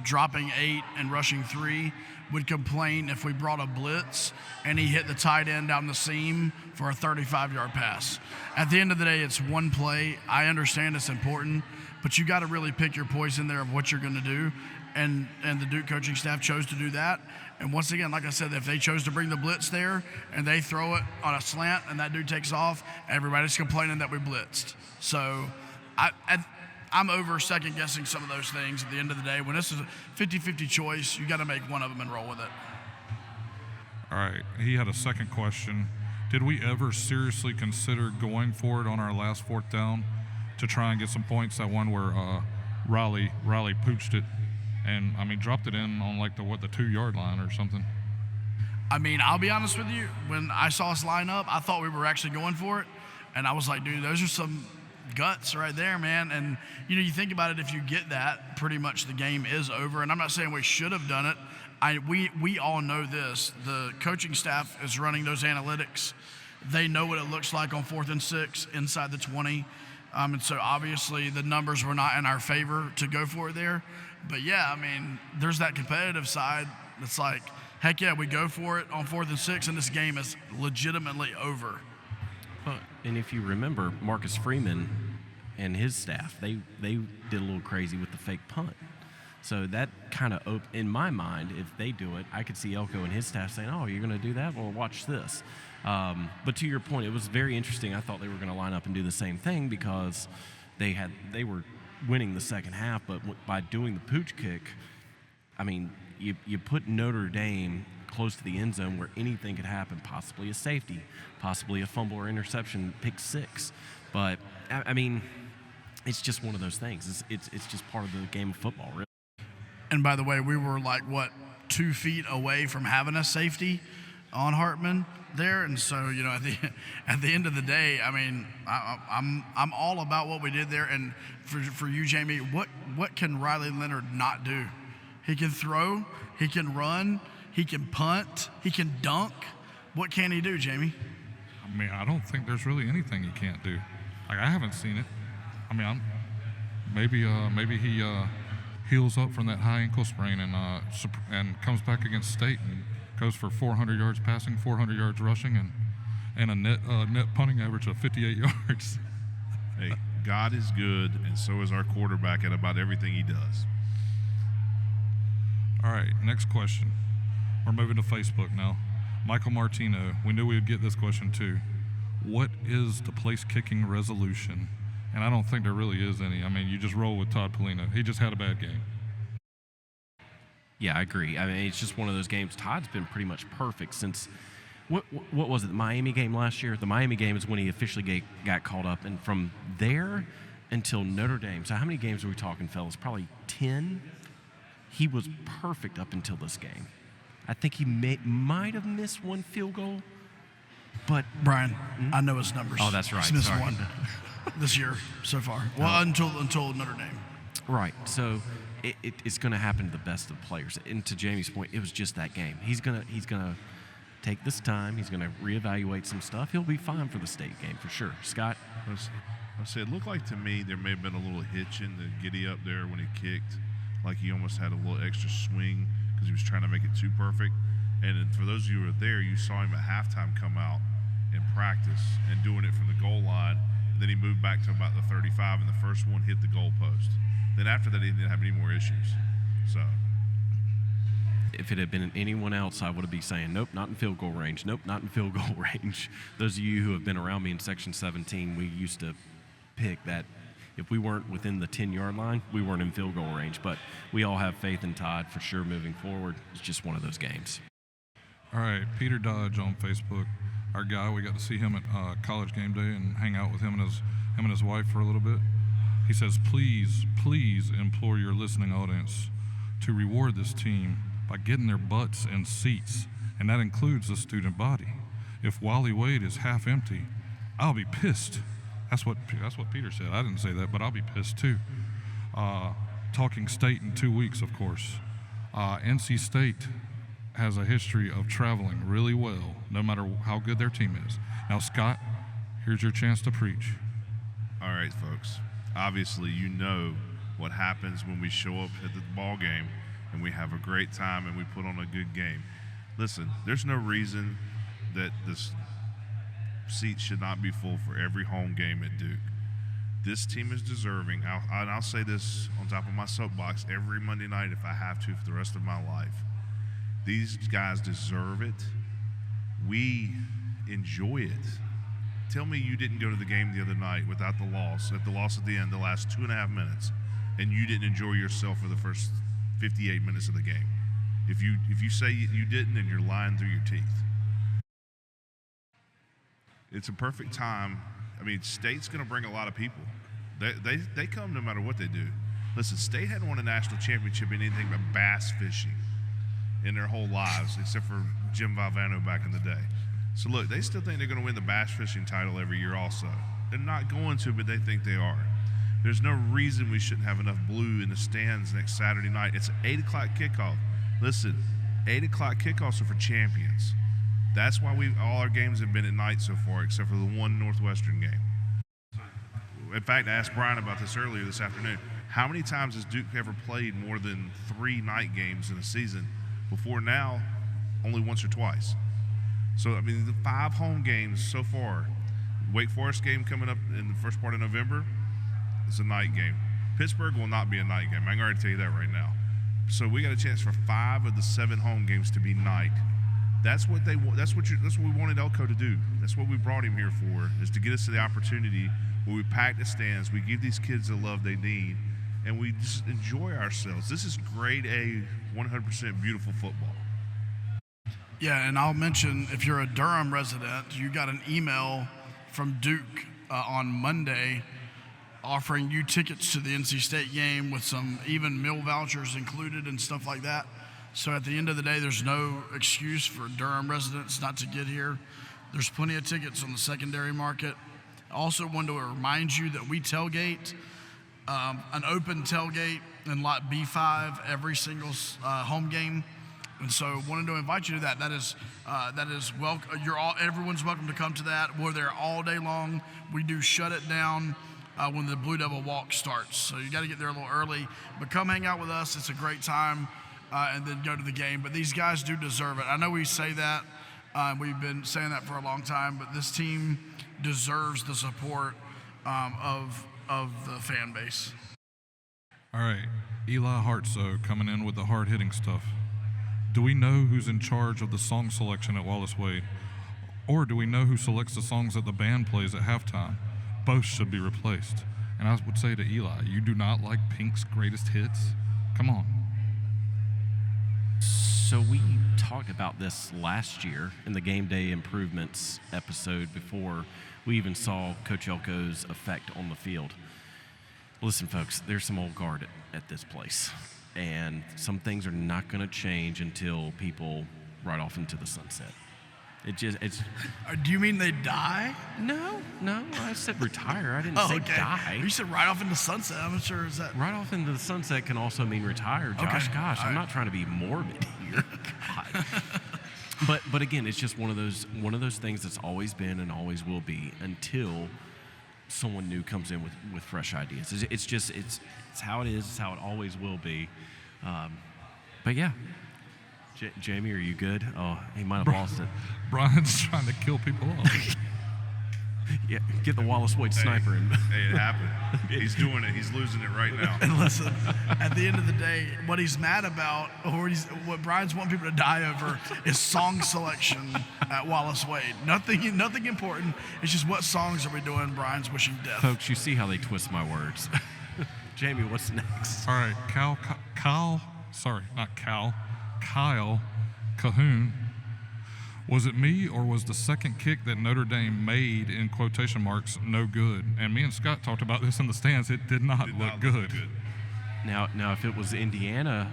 dropping 8 and rushing 3 would complain if we brought a blitz and he hit the tight end down the seam for a 35-yard pass. At the end of the day, it's one play. I understand it's important, but you got to really pick your poison there of what you're going to do. And the Duke coaching staff chose to do that. And once again, like I said, if they chose to bring the blitz there and they throw it on a slant and that dude takes off, everybody's complaining that we blitzed. So I'm over second guessing some of those things at the end of the day. When this is a 50-50 choice, you got to make one of them and roll with it. All right. He had a second question. Did we ever seriously consider going for it on our last 4th down to try and get some points? That one where Riley pooched it and, I mean, dropped it in on like the 2-yard line or something. I mean, I'll be honest with you. When I saw us line up, I thought we were actually going for it. And I was like, dude, those are some guts right there, man. And, you think about it, if you get that, pretty much the game is over. And I'm not saying we should have done it. We all know this. The coaching staff is running those analytics. They know what it looks like on 4th and 6 inside the 20. And so obviously the numbers were not in our favor to go for it there. But yeah, I mean, there's that competitive side. It's like, heck yeah, we go for it on 4th and 6, and this game is legitimately over. And if you remember, Marcus Freeman and his staff, they did a little crazy with the fake punt. So that kind of, in my mind, if they do it, I could see Elko and his staff saying, oh, you're going to do that? Well, watch this. But to your point, it was very interesting. I thought they were going to line up and do the same thing because they were winning the second half, but by doing the pooch kick, I mean, you put Notre Dame close to the end zone where anything could happen, possibly a safety, possibly a fumble or interception, pick 6. But, I mean, it's just one of those things. It's just part of the game of football, really. And by the way, we were like, 2 feet away from having a safety on Hartman there. And so, at the end of the day, I mean, I'm all about what we did there. And for you, Jamie, what can Riley Leonard not do? He can throw, he can run, he can punt, he can dunk. What can he do, Jamie? I mean, I don't think there's really anything he can't do. Like, I haven't seen it. I mean, maybe he heals up from that high ankle sprain and comes back against State and goes for 400 yards passing, 400 yards rushing, and a net punting average of 58 yards. Hey, God is good, and so is our quarterback at about everything he does. All right, next question. We're moving to Facebook now. Michael Martino, we knew we would get this question too. What is the place kicking resolution? And I don't think there really is any. I mean, you just roll with Todd Polino. He just had a bad game. Yeah, I agree. I mean, it's just one of those games. Todd's been pretty much perfect since what was it, the Miami game last year? The Miami game is when he officially got called up. And from there until Notre Dame, so how many games are we talking, fellas? Probably 10? He was perfect up until this game. I think he might have missed one field goal. But Brian, I know his numbers. Oh, that's right. He's missed Sorry. one this year so far. Well, until Notre Dame. Right. So it's going to happen to the best of the players. And to Jamie's point, it was just that game. He's gonna take this time. He's going to reevaluate some stuff. He'll be fine for the state game for sure. Scott? I said, it looked like to me there may have been a little hitch in the giddy up there when he kicked, like he almost had a little extra swing because he was trying to make it too perfect. And then for those of you who were there, you saw him at halftime come out and practice and doing it from the goal line. And then he moved back to about the 35, and the first one hit the goal post. Then after that, he didn't have any more issues. So if it had been anyone else, I would be saying, nope, not in field goal range. Nope, not in field goal range. Those of you who have been around me in Section 17, we used to pick that if we weren't within the 10-yard line, we weren't in field goal range. But we all have faith in Todd for sure moving forward. It's just one of those games. All right, Peter Dodge on Facebook, our guy. We got to see him at college game day and hang out with him and his wife for a little bit. He says, please implore your listening audience to reward this team by getting their butts in seats, and that includes the student body. If Wally Wade is half empty, I'll be pissed. That's what Peter said. I didn't say that, but I'll be pissed too. Talking state in 2 weeks, of course. NC State has a history of traveling really well, no matter how good their team is. Now, Scott, here's your chance to preach. all right, folks, obviously you know what happens when we show up at the ball game and we have a great time and we put on a good game. Listen, there's no reason that this seat should not be full for every home game at Duke. This team is deserving, and I'll say this on top of my soapbox every Monday night if I have to for the rest of my life. These guys deserve it. We enjoy it. Tell me you didn't go to the game the other night without the loss at the end, the last 2.5 minutes, and you didn't enjoy yourself for the first 58 minutes of the game. If you say you didn't, then you're lying through your teeth. It's a perfect time. I mean, State's going to bring a lot of people. They come no matter what they do. Listen, State hadn't won a national championship in anything but bass fishing in their whole lives, except for Jim Valvano back in the day. So, look, they still think they're going to win the bass fishing title every year also. They're not going to, but they think they are. There's no reason we shouldn't have enough blue in the stands next Saturday night. It's an 8 o'clock kickoff. Listen, 8 o'clock kickoffs are for champions. That's why all our games have been at night so far, except for the one Northwestern game. In fact, I asked Brian about this earlier this afternoon. How many times has Duke ever played more than 3 night games in a season? Before now, only once or twice. So, I mean, the 5 home games so far. Wake Forest game coming up in the first part of November, it's a night game. Pittsburgh will not be a night game. I can already tell you that right now. So we got a chance for 5 of the 7 home games to be night. That's what they want. That's what we wanted Elko to do. That's what we brought him here for, is to get us to the opportunity where we pack the stands, we give these kids the love they need, and we just enjoy ourselves. This is grade A, 100% beautiful football. Yeah, and I'll mention, if you're a Durham resident, you got an email from Duke on Monday offering you tickets to the NC State game with some even meal vouchers included and stuff like that. So at the end of the day, there's no excuse for Durham residents not to get here. There's plenty of tickets on the secondary market. I also wanted to remind you that we tailgate, an open tailgate in lot B5 every single home game. And so wanted to invite you to that. That is welcome. Everyone's welcome to come to that. We're there all day long. We do shut it down when the Blue Devil Walk starts. So you got to get there a little early. But come hang out with us. It's a great time. And then go to the game. But these guys do deserve it. I know we say that. We've been saying that for a long time. But this team deserves the support of the fan base. All right, Eli Hartsoe coming in with the hard-hitting stuff. Do we know who's in charge of the song selection at Wallace Wade? Or do we know who selects the songs that the band plays at halftime? Both should be replaced. And I would say to Eli, you do not like Pink's greatest hits? Come on. So we talked about this last year in the Game Day Improvements episode before we even saw Coach Elko's effect on the field. Listen, folks, there's some old guard at this place, and some things are not going to change until people ride off into the sunset. It's. Do you mean they die? No, I said retire. I didn't say die. You said right off into the sunset. I'm not sure is that. Right off into the sunset can also mean retire. Gosh, I'm not trying to be morbid here. God. But again, it's just one of those things that's always been and always will be until someone new comes in with fresh ideas. It's how it is. It's how it always will be. But yeah, Jamie, are you good? Oh, he might have lost it. Brian's trying to kill people off. Yeah, get the Wallace Wade sniper in. Hey, it happened. He's doing it. He's losing it right now. And listen, at the end of the day, what he's mad about, or what Brian's wanting people to die over, is song selection at Wallace Wade. Nothing important. It's just what songs are we doing? Brian's wishing death. Folks, you see how they twist my words. Jamie, what's next? All right, Kyle Cahoon. Was it me, or was the second kick that Notre Dame made, in quotation marks, no good? And me and Scott talked about this in the stands. It did not look good. Now, if it was Indiana,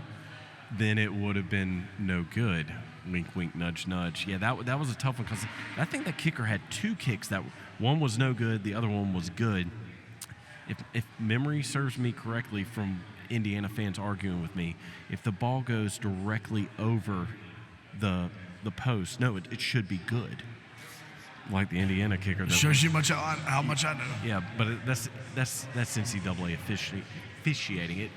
then it would have been no good. Wink, wink, nudge, nudge. Yeah, that was a tough one, because I think the kicker had two kicks. That one was no good, the other one was good. If memory serves me correctly from Indiana fans arguing with me, if the ball goes directly over the post, no, it should be good. Like the Indiana kicker. Shows you how much I know. Yeah, but that's NCAA officiating.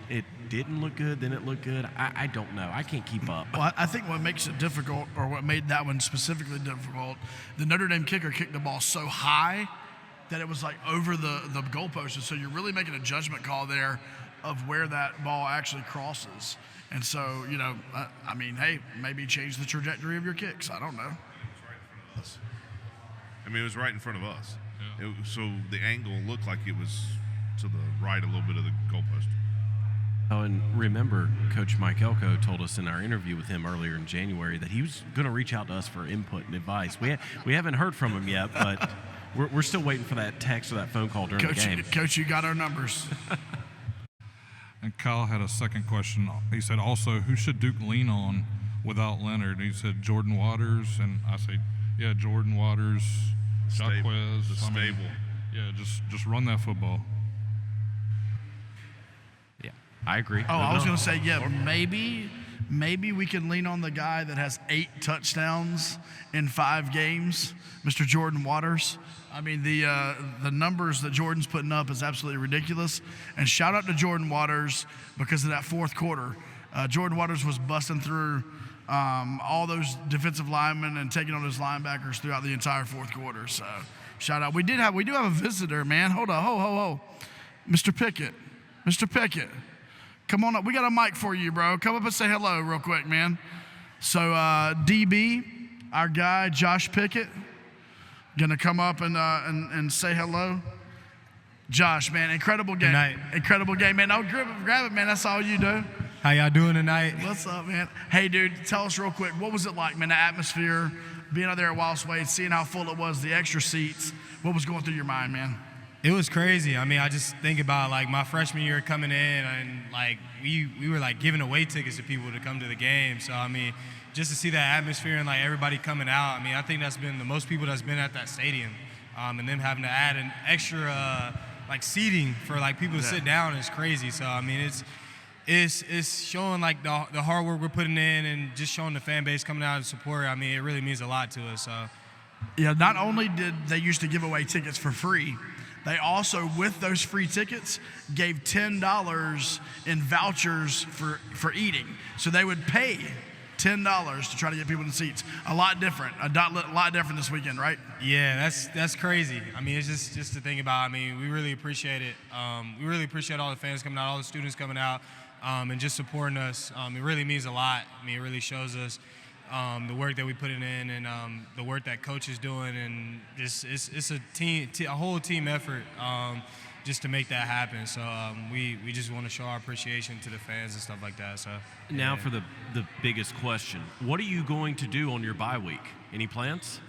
It didn't look good, then it looked good. I don't know. I can't keep up. Well, I think what makes it difficult, or what made that one specifically difficult, the Notre Dame kicker kicked the ball so high that it was like over the goalpost. And so you're really making a judgment call there of where that ball actually crosses. And so, I mean, hey, maybe change the trajectory of your kicks. I don't know. It was right in front of us. Yeah. So the angle looked like it was to the right a little bit of the goalpost. Oh, and remember, Coach Mike Elko told us in our interview with him earlier in January that he was going to reach out to us for input and advice. We haven't heard from him yet, but we're still waiting for that text or that phone call during the game. Coach, you got our numbers. And Kyle had a second question. He said, also, who should Duke lean on without Leonard? He said Jordan Waters, and I say, yeah, Jordan Waters, Jaquez. The stable. Yeah, just run that football. Yeah, I agree. Oh, I was going to say, yeah, maybe we can lean on the guy that has 8 touchdowns in 5 games, Mr. Jordan Waters. I mean, the numbers that Jordan's putting up is absolutely ridiculous. And shout out to Jordan Waters because of that fourth quarter. Jordan Waters was busting through all those defensive linemen and taking on his linebackers throughout the entire fourth quarter. So shout out. We do have a visitor, man. Hold on, ho. Mr. Pickett. Come on up. We got a mic for you, bro. Come up and say hello real quick, man. So DB, our guy, Josh Pickett, gonna come up and say hello. Josh, man, incredible game. Good night. Incredible game, man. I'll grab it, man. That's all you do. How y'all doing tonight? What's up, man? Hey, dude, tell us real quick, what was it like, man, the atmosphere, being out there at Wallace Wade, seeing how full it was, the extra seats, what was going through your mind, man? It was crazy. I mean, I just think about, like, my freshman year coming in, and, like, we were, like, giving away tickets to people to come to the game. So, I mean, just to see that atmosphere and, like, everybody coming out, I mean, I think that's been the most people that's been at that stadium. And them having to add an extra, like, seating for, like, people to sit down is crazy. So, I mean, it's showing, like, the hard work we're putting in and just showing the fan base coming out and support. I mean, it really means a lot to us. So, yeah, not only did they used to give away tickets for free, they also, with those free tickets, gave $10 in vouchers for eating. So they would pay $10 to try to get people in the seats. A lot different this weekend, right? yeah, that's crazy. I mean, it's just to think about. I mean, we really appreciate it. We really appreciate all the fans coming out, all the students coming out, and just supporting us. It really means a lot. I mean, it really shows us the work that we put in and the work that coach is doing, and it's a whole team effort just to make that happen. So we just want to show our appreciation to the fans and stuff like that. So Now for the biggest question. What are you going to do on your bye week? Any plans?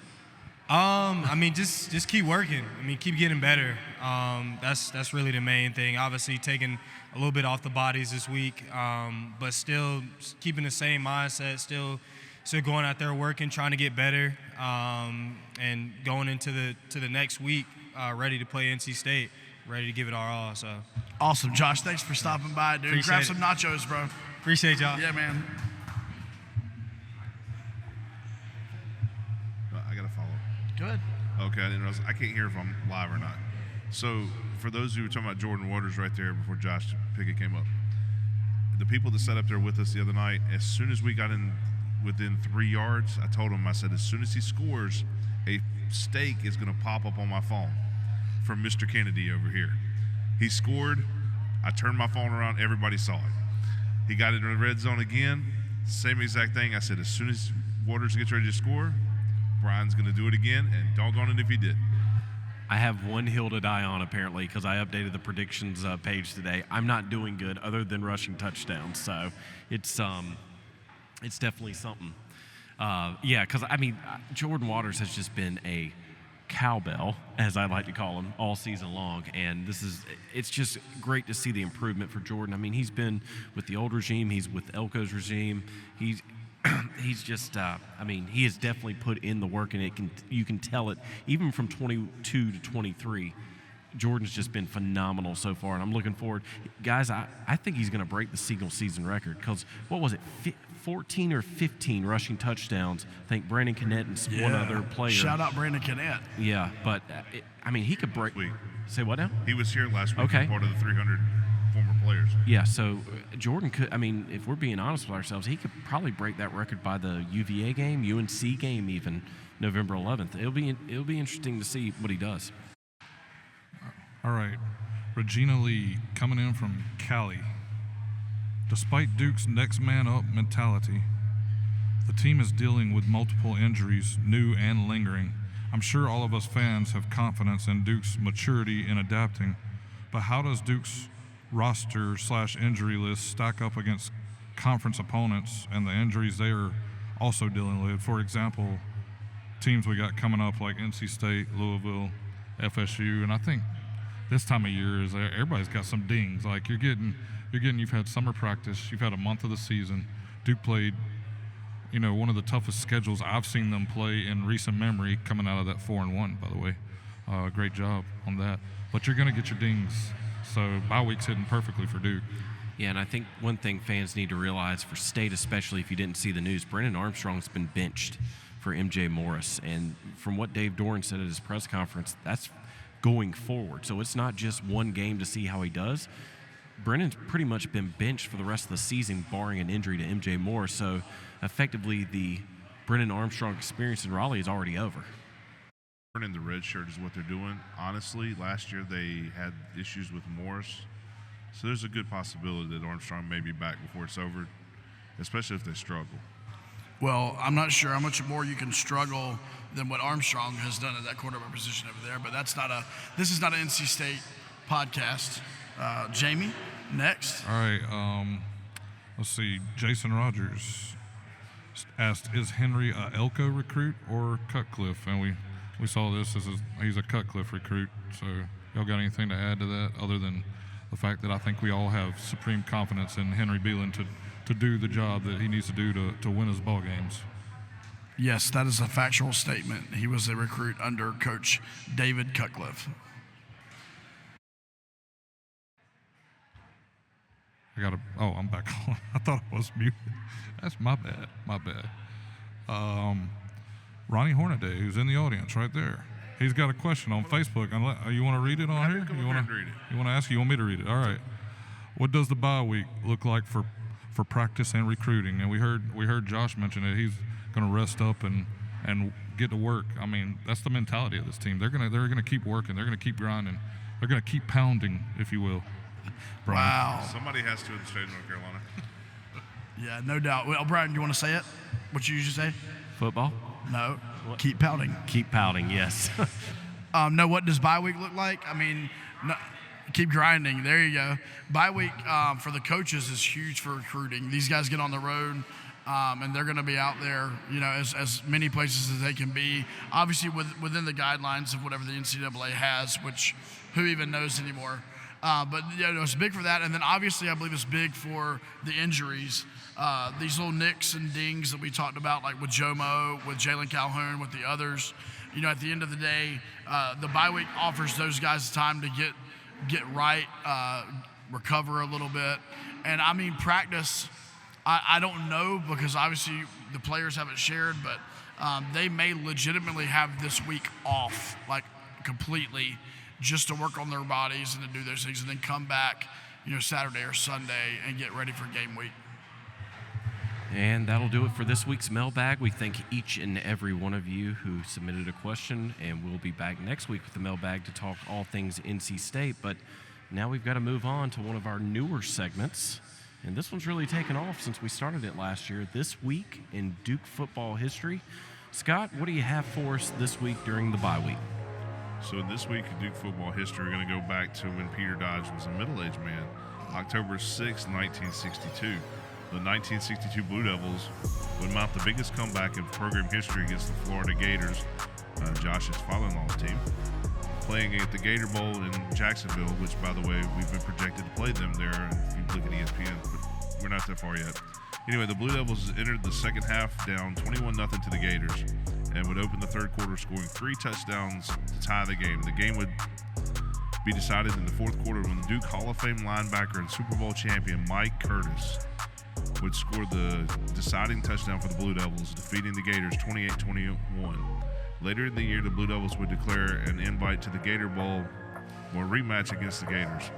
I mean, just keep working. I mean, keep getting better. That's really the main thing. Obviously, taking a little bit off the bodies this week, but still keeping the same mindset. Still going out there working, trying to get better, and going into the next week ready to play NC State, ready to give it our all. So awesome, Josh. Thanks for stopping by, dude. Appreciate Grab it. some nachos, bro. Appreciate y'all. Yeah, man. Good. Okay, I didn't realize. I can't hear if I'm live or not. So, for those who were talking about Jordan Waters right there before Josh Pickett came up, the people that sat up there with us the other night, as soon as we got in within 3 yards, I told them, I said, as soon as he scores, a steak is going to pop up on my phone from Mr. Kennedy over here. He scored. I turned my phone around. Everybody saw it. He got in the red zone again. Same exact thing. I said, as soon as Waters gets ready to score, Brian's going to do it again, and doggone it if he did. I have one hill to die on, apparently, because I updated the predictions page today. I'm not doing good other than rushing touchdowns, so it's definitely something. Yeah, because, I mean, Jordan Waters has just been a cowbell, as I like to call him, all season long, and it's just great to see the improvement for Jordan. I mean, he's been with the old regime, he's with Elko's regime, he's just, I mean, he has definitely put in the work, and you can tell it, even from 22 to 23, Jordan's just been phenomenal so far, and I'm looking forward. Guys, I think he's going to break the single season record, because, what was it, 14 or 15 rushing touchdowns. I think Brandon Connett and one other player. Shout out Brandon Connett. Yeah, but, I mean, he could break. Say what now? He was here last week. Okay. Part of the 300 former players. Yeah, so Jordan could, I mean, if we're being honest with ourselves, he could probably break that record by the UVA game, UNC game even, November 11th. It'll be interesting to see what he does. All right. Regina Lee coming in from Cali. Despite Duke's next man up mentality, the team is dealing with multiple injuries, new and lingering. I'm sure all of us fans have confidence in Duke's maturity in adapting, but how does Duke's roster/injury list stack up against conference opponents and the injuries they are also dealing with? For example, teams we got coming up like NC State, Louisville, FSU, and I think this time of year is everybody's got some dings. Like you've had summer practice, you've had a month of the season. Duke played, one of the toughest schedules I've seen them play in recent memory, coming out of that 4-1, by the way. Great job on that. But you're going to get your dings, so bye week's hitting perfectly for Duke. Yeah, and I think one thing fans need to realize, for State especially, if you didn't see the news, Brennan Armstrong's been benched for MJ Morris. And from what Dave Doran said at his press conference, that's going forward. So it's not just one game to see how he does. Brennan's pretty much been benched for the rest of the season, barring an injury to MJ Morris. So effectively, the Brennan Armstrong experience in Raleigh is already over. Turning the red shirt is what they're doing. Honestly, last year they had issues with Morris. So there's a good possibility that Armstrong may be back before it's over, especially if they struggle. Well, I'm not sure how much more you can struggle than what Armstrong has done at that quarterback position over there, but this is not an NC State podcast. Jamie, next. All right, let's see. Jason Rogers asked, is Henry a Elko recruit or Cutcliffe? And we saw this as he's a Cutcliffe recruit. So y'all got anything to add to that other than the fact that I think we all have supreme confidence in Henry Beelan to do the job that he needs to do to win his ball games? Yes, that is a factual statement. He was a recruit under Coach David Cutcliffe. I'm back on. I thought I was muted. That's my bad. Ronnie Hornaday, who's in the audience right there. He's got a question on Facebook. You want to read it on here? You want to ask? You want me to read it? All right. What does the bye week look like for practice and recruiting? And we heard Josh mention it. He's going to rest up and get to work. I mean, that's the mentality of this team. They're gonna keep working. They're gonna keep grinding. They're gonna keep pounding, if you will. Brian. Wow. Somebody has to in the state of North Carolina. Yeah, no doubt. Well, Brian, do you want to say it? What you usually say? Football? No. What? Keep pouting. Keep pouting, yes. No, what does bye week look like? I mean, no, keep grinding. There you go. Bye week for the coaches is huge for recruiting. These guys get on the road, and they're going to be out there, as many places as they can be. Obviously, within the guidelines of whatever the NCAA has, which who even knows anymore. But it's big for that. And then obviously I believe it's big for the injuries. These little nicks and dings that we talked about, like with Jomo, with Jalen Calhoun, with the others. At the end of the day, the bye week offers those guys time to get right, recover a little bit. And I mean, practice, I don't know, because obviously the players haven't shared, but they may legitimately have this week off, like completely, just to work on their bodies and to do those things, and then come back, Saturday or Sunday and get ready for game week. And that'll do it for this week's mailbag. We thank each and every one of you who submitted a question, and we'll be back next week with the mailbag to talk all things NC State. But now we've got to move on to one of our newer segments, and this one's really taken off since we started it last year. This week in Duke football history. Scott, what do you have for us this week during the bye week? So this week in Duke football history, we're going to go back to when Peter Dodge was a middle-aged man, October 6, 1962. The 1962 Blue Devils would mount the biggest comeback in program history against the Florida Gators, Josh's father-in-law's team, playing at the Gator Bowl in Jacksonville, which, by the way, we've been projected to play them there if you look at ESPN, but we're not that far yet. Anyway, the Blue Devils entered the second half down 21-0 to the Gators and would open the third quarter scoring 3 touchdowns to tie the game. The game would be decided in the fourth quarter when the Duke Hall of Fame linebacker and Super Bowl champion Mike Curtis would score the deciding touchdown for the Blue Devils, defeating the Gators 28-21. Later in the year, the Blue Devils would declare an invite to the Gator Bowl or rematch against the Gators.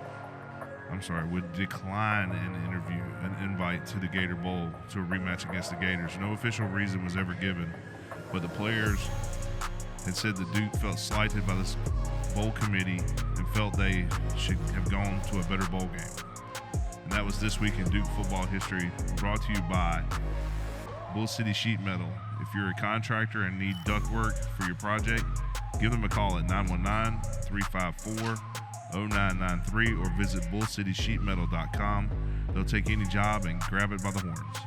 Would decline an invite to the Gator Bowl to a rematch against the Gators. No official reason was ever given, but the players had said that Duke felt slighted by this bowl committee and felt they should have gone to a better bowl game. And that was this week in Duke football history, brought to you by Bull City Sheet Metal. If you're a contractor and need ductwork for your project, give them a call at 919-354-0993 or visit bullcitysheetmetal.com. They'll take any job and grab it by the horns.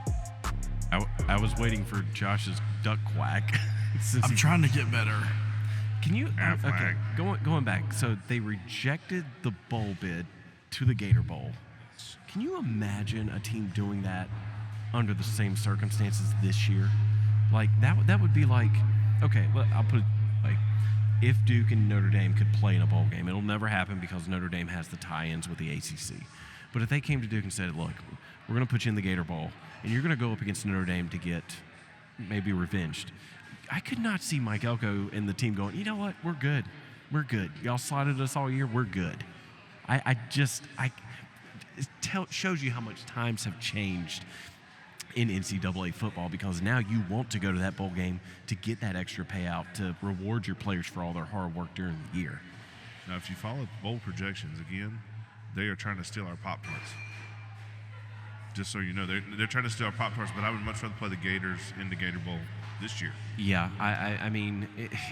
I was waiting for Josh's duck quack. I'm trying to get better. Can you? Okay, going back. So they rejected the bowl bid to the Gator Bowl. Can you imagine a team doing that under the same circumstances this year? Like that would be like, okay, I'll put it like, if Duke and Notre Dame could play in a bowl game, it'll never happen because Notre Dame has the tie-ins with the ACC. But if they came to Duke and said, look, we're going to put you in the Gator Bowl, and you're going to go up against Notre Dame to get maybe revenged, I could not see Mike Elko and the team going, you know what, we're good. We're good. Y'all slighted us all year. We're good. It shows you how much times have changed in NCAA football, because now you want to go to that bowl game to get that extra payout to reward your players for all their hard work during the year. Now, if you follow bowl projections, again, they are trying to steal our Pop-Tarts. Just so you know, they're trying to steal our Pop-Tarts, but I would much rather play the Gators in the Gator Bowl this year. Yeah, I mean,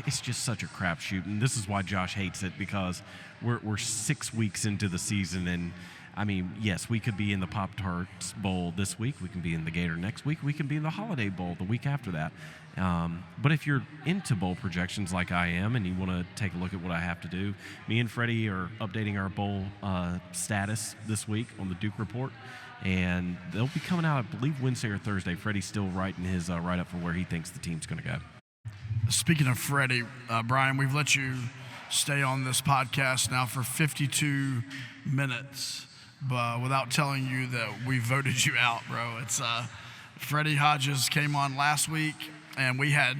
it's just such a crapshoot, and this is why Josh hates it, because we're 6 weeks into the season, and I mean, yes, we could be in the Pop-Tarts Bowl this week. We can be in the Gator next week. We can be in the Holiday Bowl the week after that. But if you're into bowl projections like I am and you want to take a look at what I have to do, me and Freddie are updating our bowl status this week on the Duke Report. And they'll be coming out, I believe, Wednesday or Thursday. Freddie's still writing his write-up for where he thinks the team's going to go. Speaking of Freddie, Brian, we've let you stay on this podcast now for 52 minutes. But without telling you that we voted you out, bro. It's Freddie Hodges came on last week, and we had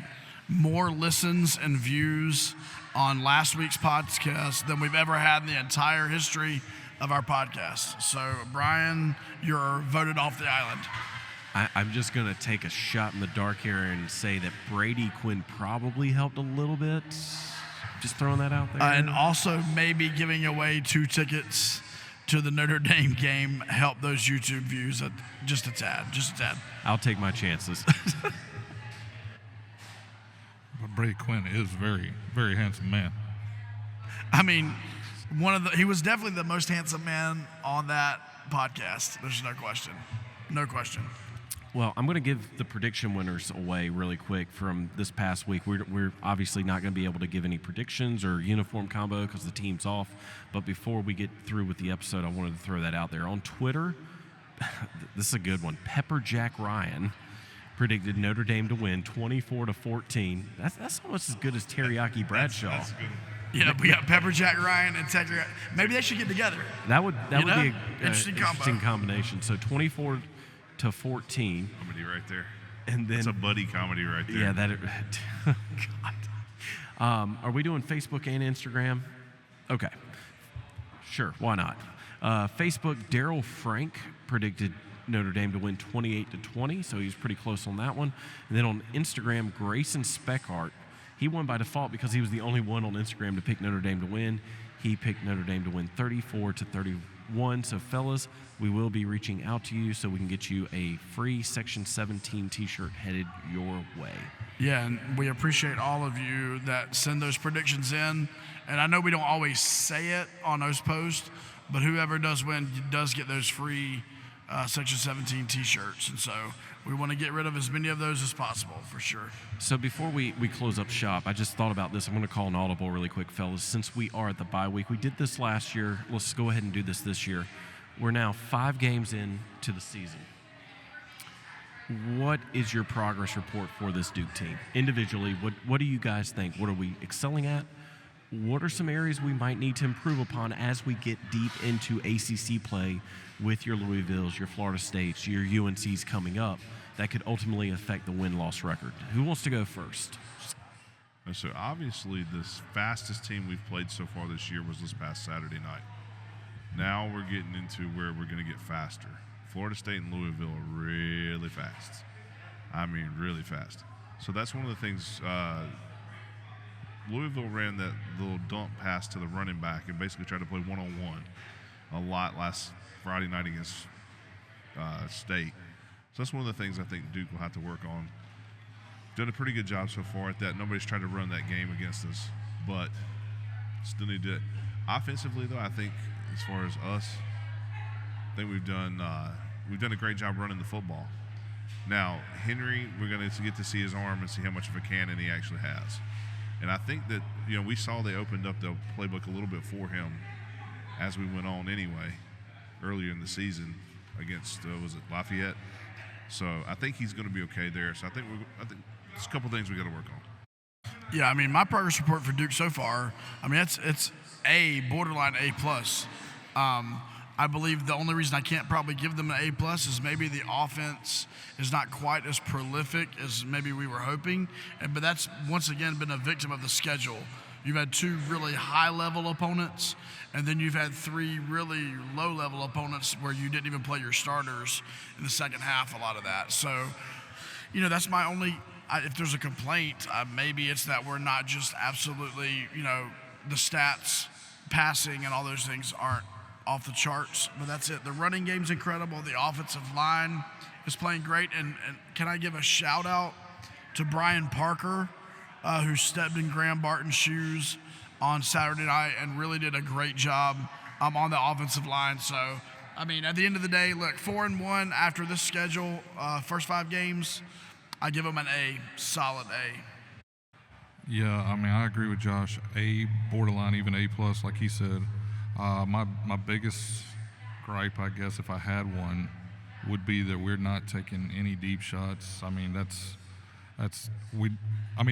more listens and views on last week's podcast than we've ever had in the entire history of our podcast. So, Brian, you're voted off the island. I'm just going to take a shot in the dark here and say that Brady Quinn probably helped a little bit. Just throwing that out there. And also maybe giving away 2 tickets to the Notre Dame game help those YouTube views just a tad. I'll take my chances. But Brady Quinn is very, very handsome man. I mean, he was definitely the most handsome man on that podcast. There's no question. No question. Well, I'm going to give the prediction winners away really quick from this past week. We're obviously not going to be able to give any predictions or uniform combo because the team's off. But before we get through with the episode, I wanted to throw that out there. On Twitter, this is a good one. Pepper Jack Ryan predicted Notre Dame to win 24-14. That's almost as good as Teriyaki Bradshaw. That's good. Yeah, we got Pepper Jack Ryan and Teriyaki. Maybe they should get together. That would be an interesting combination. So 24-14. I'm with you right there. And then That's a buddy comedy right there. yeah, God. Are we doing Facebook and Instagram? Okay, sure, why not? Facebook, Daryl Frank predicted Notre Dame to win 28-20, so he was pretty close on that one. And then on Instagram, Grayson Speckart, he won by default because he was the only one on Instagram to pick Notre Dame to win. He picked Notre Dame to win 34-31. So, fellas, we will be reaching out to you so we can get you a free Section 17 T-shirt headed your way. Yeah, and we appreciate all of you that send those predictions in. And I know we don't always say it on those posts, but whoever does win does get those free Section 17 T-shirts. And so we want to get rid of as many of those as possible, for sure. So before we close up shop, I just thought about this. I'm going to call an audible really quick, fellas. Since we are at the bye week, we did this last year. Let's go ahead and do this year. We're now 5 games into the season. What is your progress report for this Duke team? Individually, what do you guys think? What are we excelling at? What are some areas we might need to improve upon as we get deep into ACC play with your Louisvilles, your Florida States, your UNCs coming up that could ultimately affect the win-loss record? Who wants to go first? So obviously the fastest team we've played so far this year was this past Saturday night. Now we're getting into where we're going to get faster. Florida State and Louisville are really fast. I mean, really fast. So that's one of the things. Louisville ran that little dump pass to the running back and basically tried to play one-on-one a lot last Friday night against State. So that's one of the things I think Duke will have to work on. Done a pretty good job so far at that. Nobody's tried to run that game against us, but still need to do it. Offensively, though, I think as far as us, I think we've done a great job running the football. Now, Henry, we're going to get to see his arm and see how much of a cannon he actually has. And I think that, we saw they opened up the playbook a little bit for him as we went on anyway, earlier in the season against, was it Lafayette? So I think he's going to be okay there. So I think there's a couple things we got to work on. Yeah, I mean, my progress report for Duke so far, I mean, it's A, borderline A+. I believe the only reason I can't probably give them an A+ is maybe the offense is not quite as prolific as maybe we were hoping. But that's, once again, been a victim of the schedule. You've had 2 really high-level opponents, and then you've had 3 really low-level opponents where you didn't even play your starters in the second half, a lot of that. So, that's my only if there's a complaint, maybe it's that we're not just absolutely, the stats, passing and all those things aren't off the charts, but that's it. The running game's incredible. The offensive line is playing great. And can I give a shout out to Brian Parker, who stepped in Graham Barton's shoes on Saturday night and really did a great job on the offensive line. So, I mean, at the end of the day, look, 4-1 after this schedule, first 5 games, I give them an A, solid A. Yeah, I mean, I agree with Josh. A, borderline, even A+, like he said. My biggest gripe, I guess, if I had one, would be that we're not taking any deep shots. I mean,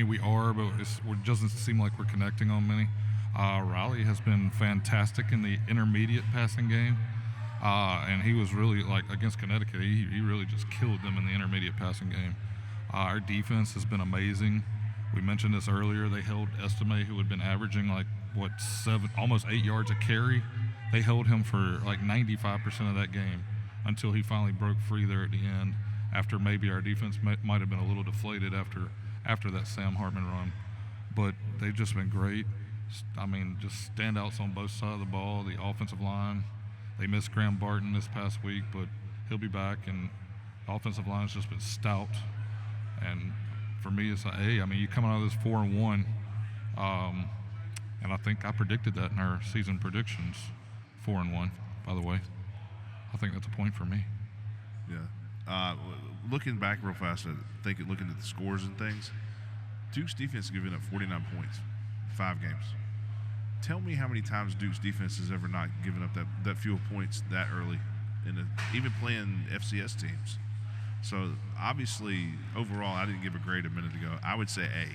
we are, but it doesn't seem like we're connecting on many. Riley has been fantastic in the intermediate passing game, and he was really, like, against Connecticut, he really just killed them in the intermediate passing game. Our defense has been amazing. We mentioned this earlier. They held Estime, who had been averaging, like, almost 8 yards a carry. They held him for like 95% of that game until he finally broke free there at the end, after maybe our defense might have been a little deflated after that Sam Hartman run. But they've just been great. I mean, just standouts on both sides of the ball. The offensive line, they missed Graham Barton this past week, but he'll be back, and the offensive line's just been stout. And for me, it's an A. I mean, you come out of this 4-1, and I think I predicted that in our season predictions, 4-1, by the way. I think that's a point for me. Yeah. Looking back real fast, looking at the scores and things, Duke's defense has given up 49 points, 5 games. Tell me how many times Duke's defense has ever not given up that few points that early, even playing FCS teams. So obviously, overall, I didn't give a grade a minute ago. I would say A.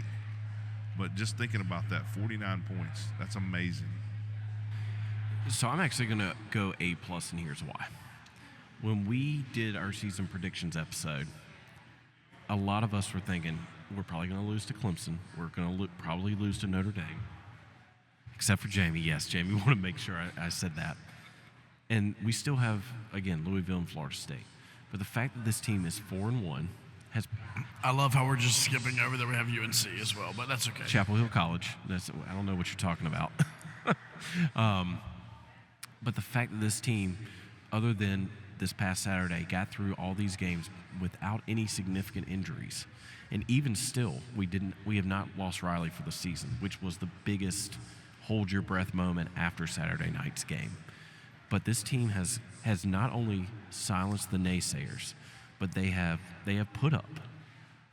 But just thinking about that, 49 points, that's amazing. So I'm actually going to go A+, and here's why. When we did our season predictions episode, a lot of us were thinking we're probably going to lose to Clemson. We're going to probably lose to Notre Dame. Except for Jamie. Yes, Jamie, want to make sure I said that. And we still have, again, Louisville and Florida State. But the fact that this team is 4-1 has. I love how we're just skipping over that we have UNC as well, but that's okay. Chapel Hill College. I don't know what you're talking about. But the fact that this team, other than this past Saturday, got through all these games without any significant injuries, and even still, we have not lost Riley for the season, which was the biggest hold your breath moment after Saturday night's game. But this team has not only silenced the naysayers, but they have put up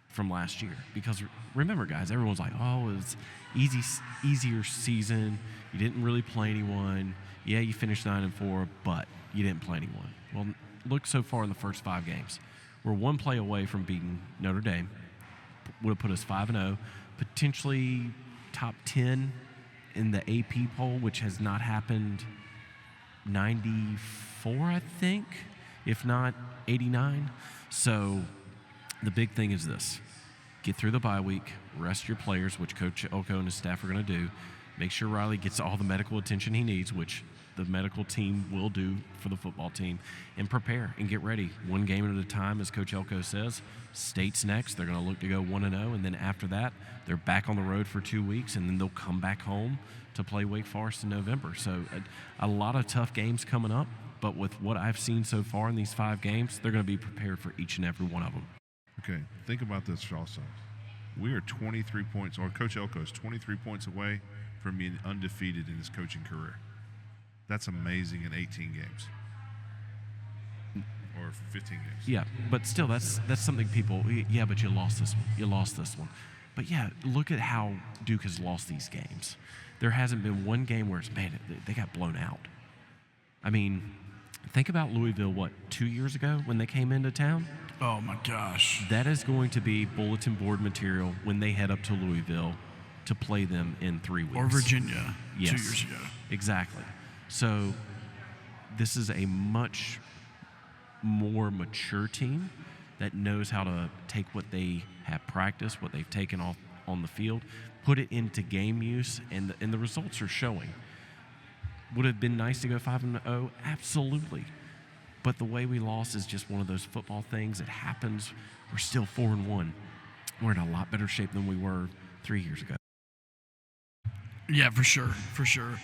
from last year. Because remember, guys, everyone's like, oh, it's easier season. You didn't really play anyone. Yeah, you finished 9-4, but you didn't play anyone. Well, look so far in the first 5 games. We're one play away from beating Notre Dame. Would have put us 5-0, potentially top 10 in the AP poll, which has not happened 94, I think, if not 89. So the big thing is this. Get through the bye week, rest your players, which Coach Elko and his staff are going to do. Make sure Riley gets all the medical attention he needs, which the medical team will do for the football team, and prepare and get ready. One game at a time, as Coach Elko says. State's next. They're going to look to go 1-0, and then after that, they're back on the road for 2 weeks, and then they'll come back home to play Wake Forest in November. So a lot of tough games coming up, but with what I've seen so far in these 5 games, they're going to be prepared for each and every one of them. Okay, think about this also. We are 23 points, or Coach Elko is 23 points away from being undefeated in his coaching career. That's amazing in 18 games. Or 15 games. Yeah, but still, that's something people, yeah, but you lost this one. You lost this one. But yeah, look at how Duke has lost these games. There hasn't been one game where it's, man, they got blown out. I mean, think about Louisville, 2 years ago when they came into town? Oh, my gosh. That is going to be bulletin board material when they head up to Louisville to play them in 3 weeks. Or Virginia 2 Yes, years ago. Exactly. So this is a much more mature team that knows how to take what they have practiced, what they've taken off on the field, put it into game use, and the results are showing. Would it have been nice to go 5-0? Absolutely. But the way we lost is just one of those football things. It happens. We're still 4-1. We're in a lot better shape than we were 3 years ago. Yeah, for sure, for sure.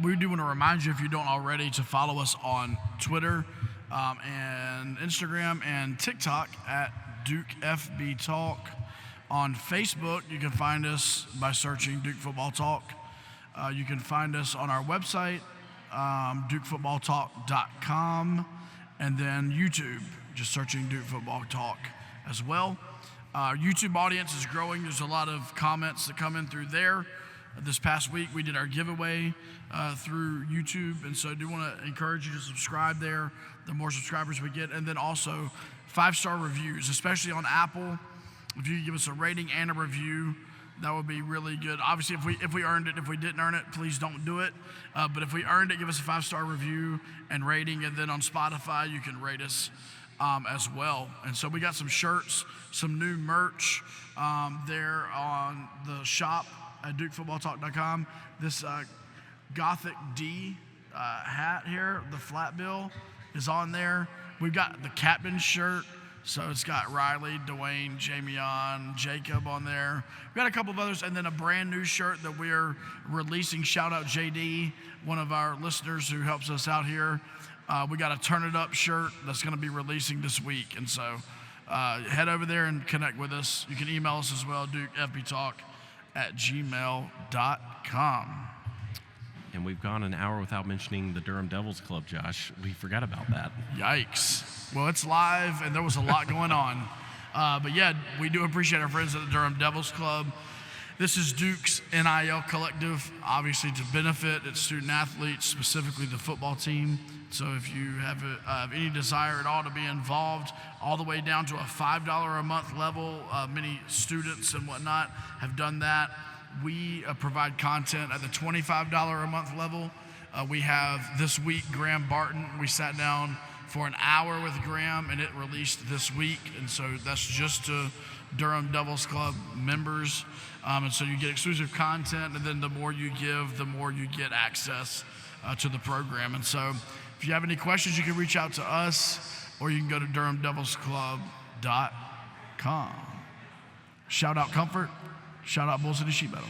We do want to remind you, if you don't already, to follow us on Twitter and Instagram and TikTok at Duke FB Talk. On Facebook, you can find us by searching Duke Football Talk. You can find us on our website, DukeFootballTalk.com, and then YouTube, just searching Duke Football Talk as well. Our YouTube audience is growing. There's a lot of comments that come in through there. This past week, we did our giveaway through YouTube, and so I do want to encourage you to subscribe there. The more subscribers we get, and then also 5-star reviews, especially on Apple. If you give us a rating and a review, that would be really good. Obviously, if we earned it, if we didn't earn it, please don't do it. But if we earned it, give us a 5-star review and rating, and then on Spotify, you can rate us as well. And so we got some shirts, some new merch there on the shop at DukeFootballTalk.com. This Gothic D hat here, the flat bill, is on there. We've got the captain shirt, so it's got Riley, Dwayne, Jamion, Jacob on there. We've got a couple of others, and then a brand new shirt that we're releasing. Shout out JD, one of our listeners who helps us out here. We got a Turn It Up shirt that's going to be releasing this week, and so head over there and connect with us. You can email us as well, DukeFBTalk@gmail.com. And we've gone an hour without mentioning the Durham Devils Club, Josh. We forgot about that. Yikes. Well, it's live, and there was a lot going on. But, yeah, we do appreciate our friends at the Durham Devils Club. This is Duke's NIL collective, obviously to benefit its student-athletes, specifically the football team. So if you have any desire at all to be involved, all the way down to a $5 a month level, many students and whatnot have done that. We provide content at the $25 a month level. We have this week Graham Barton. We sat down for an hour with Graham, and it released this week. And so that's just to Durham Devils Club members. And so you get exclusive content, and then the more you give, the more you get access to the program. And so if you have any questions, you can reach out to us, or you can go to DurhamDevilsClub.com. Shout out Comfort. Shout out Bull City Sheet Metal.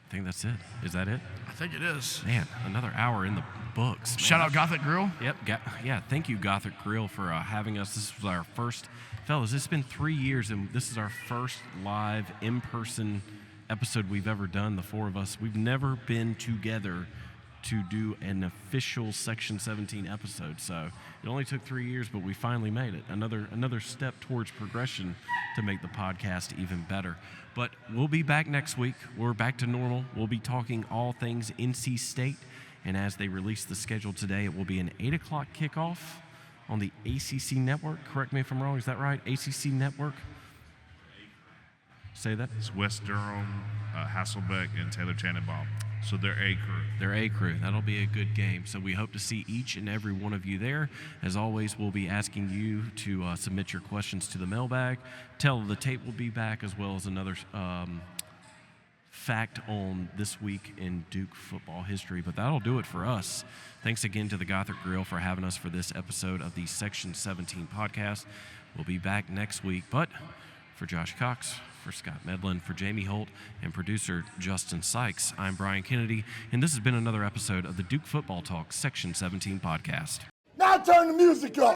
I think that's it. Is that it? I think it is. Man, another hour in the books. Man. Shout out Gothic Grill. Yep. Yeah, thank you, Gothic Grill, for having us. This was our first, fellas, it's been 3 years, and this is our first live, in-person episode we've ever done, the four of us. We've never been together to do an official Section 17 episode. So it only took 3 years, but we finally made it. Another step towards progression to make the podcast even better. But we'll be back next week. We're back to normal. We'll be talking all things NC State. And as they release the schedule today, it will be an 8 o'clock kickoff on the ACC Network. Correct me if I'm wrong. Is that right? ACC Network? Say that. It's West Durham, Hasselbeck, and Taylor Tannenbaum. So they're A crew. They're A crew. That'll be a good game. So we hope to see each and every one of you there. As always, we'll be asking you to submit your questions to the mailbag. Tell the tape will be back, as well as another fact on this week in Duke football history. But that'll do it for us. Thanks again to the Gothic Grill for having us for this episode of the Section 17 podcast. We'll be back next week. But for Josh Cox, for Scott Medlin, for Jamie Holt, and producer Justin Sykes, I'm Brian Kennedy, and this has been another episode of the Duke Football Talk Section 17 podcast. Now turn the music up.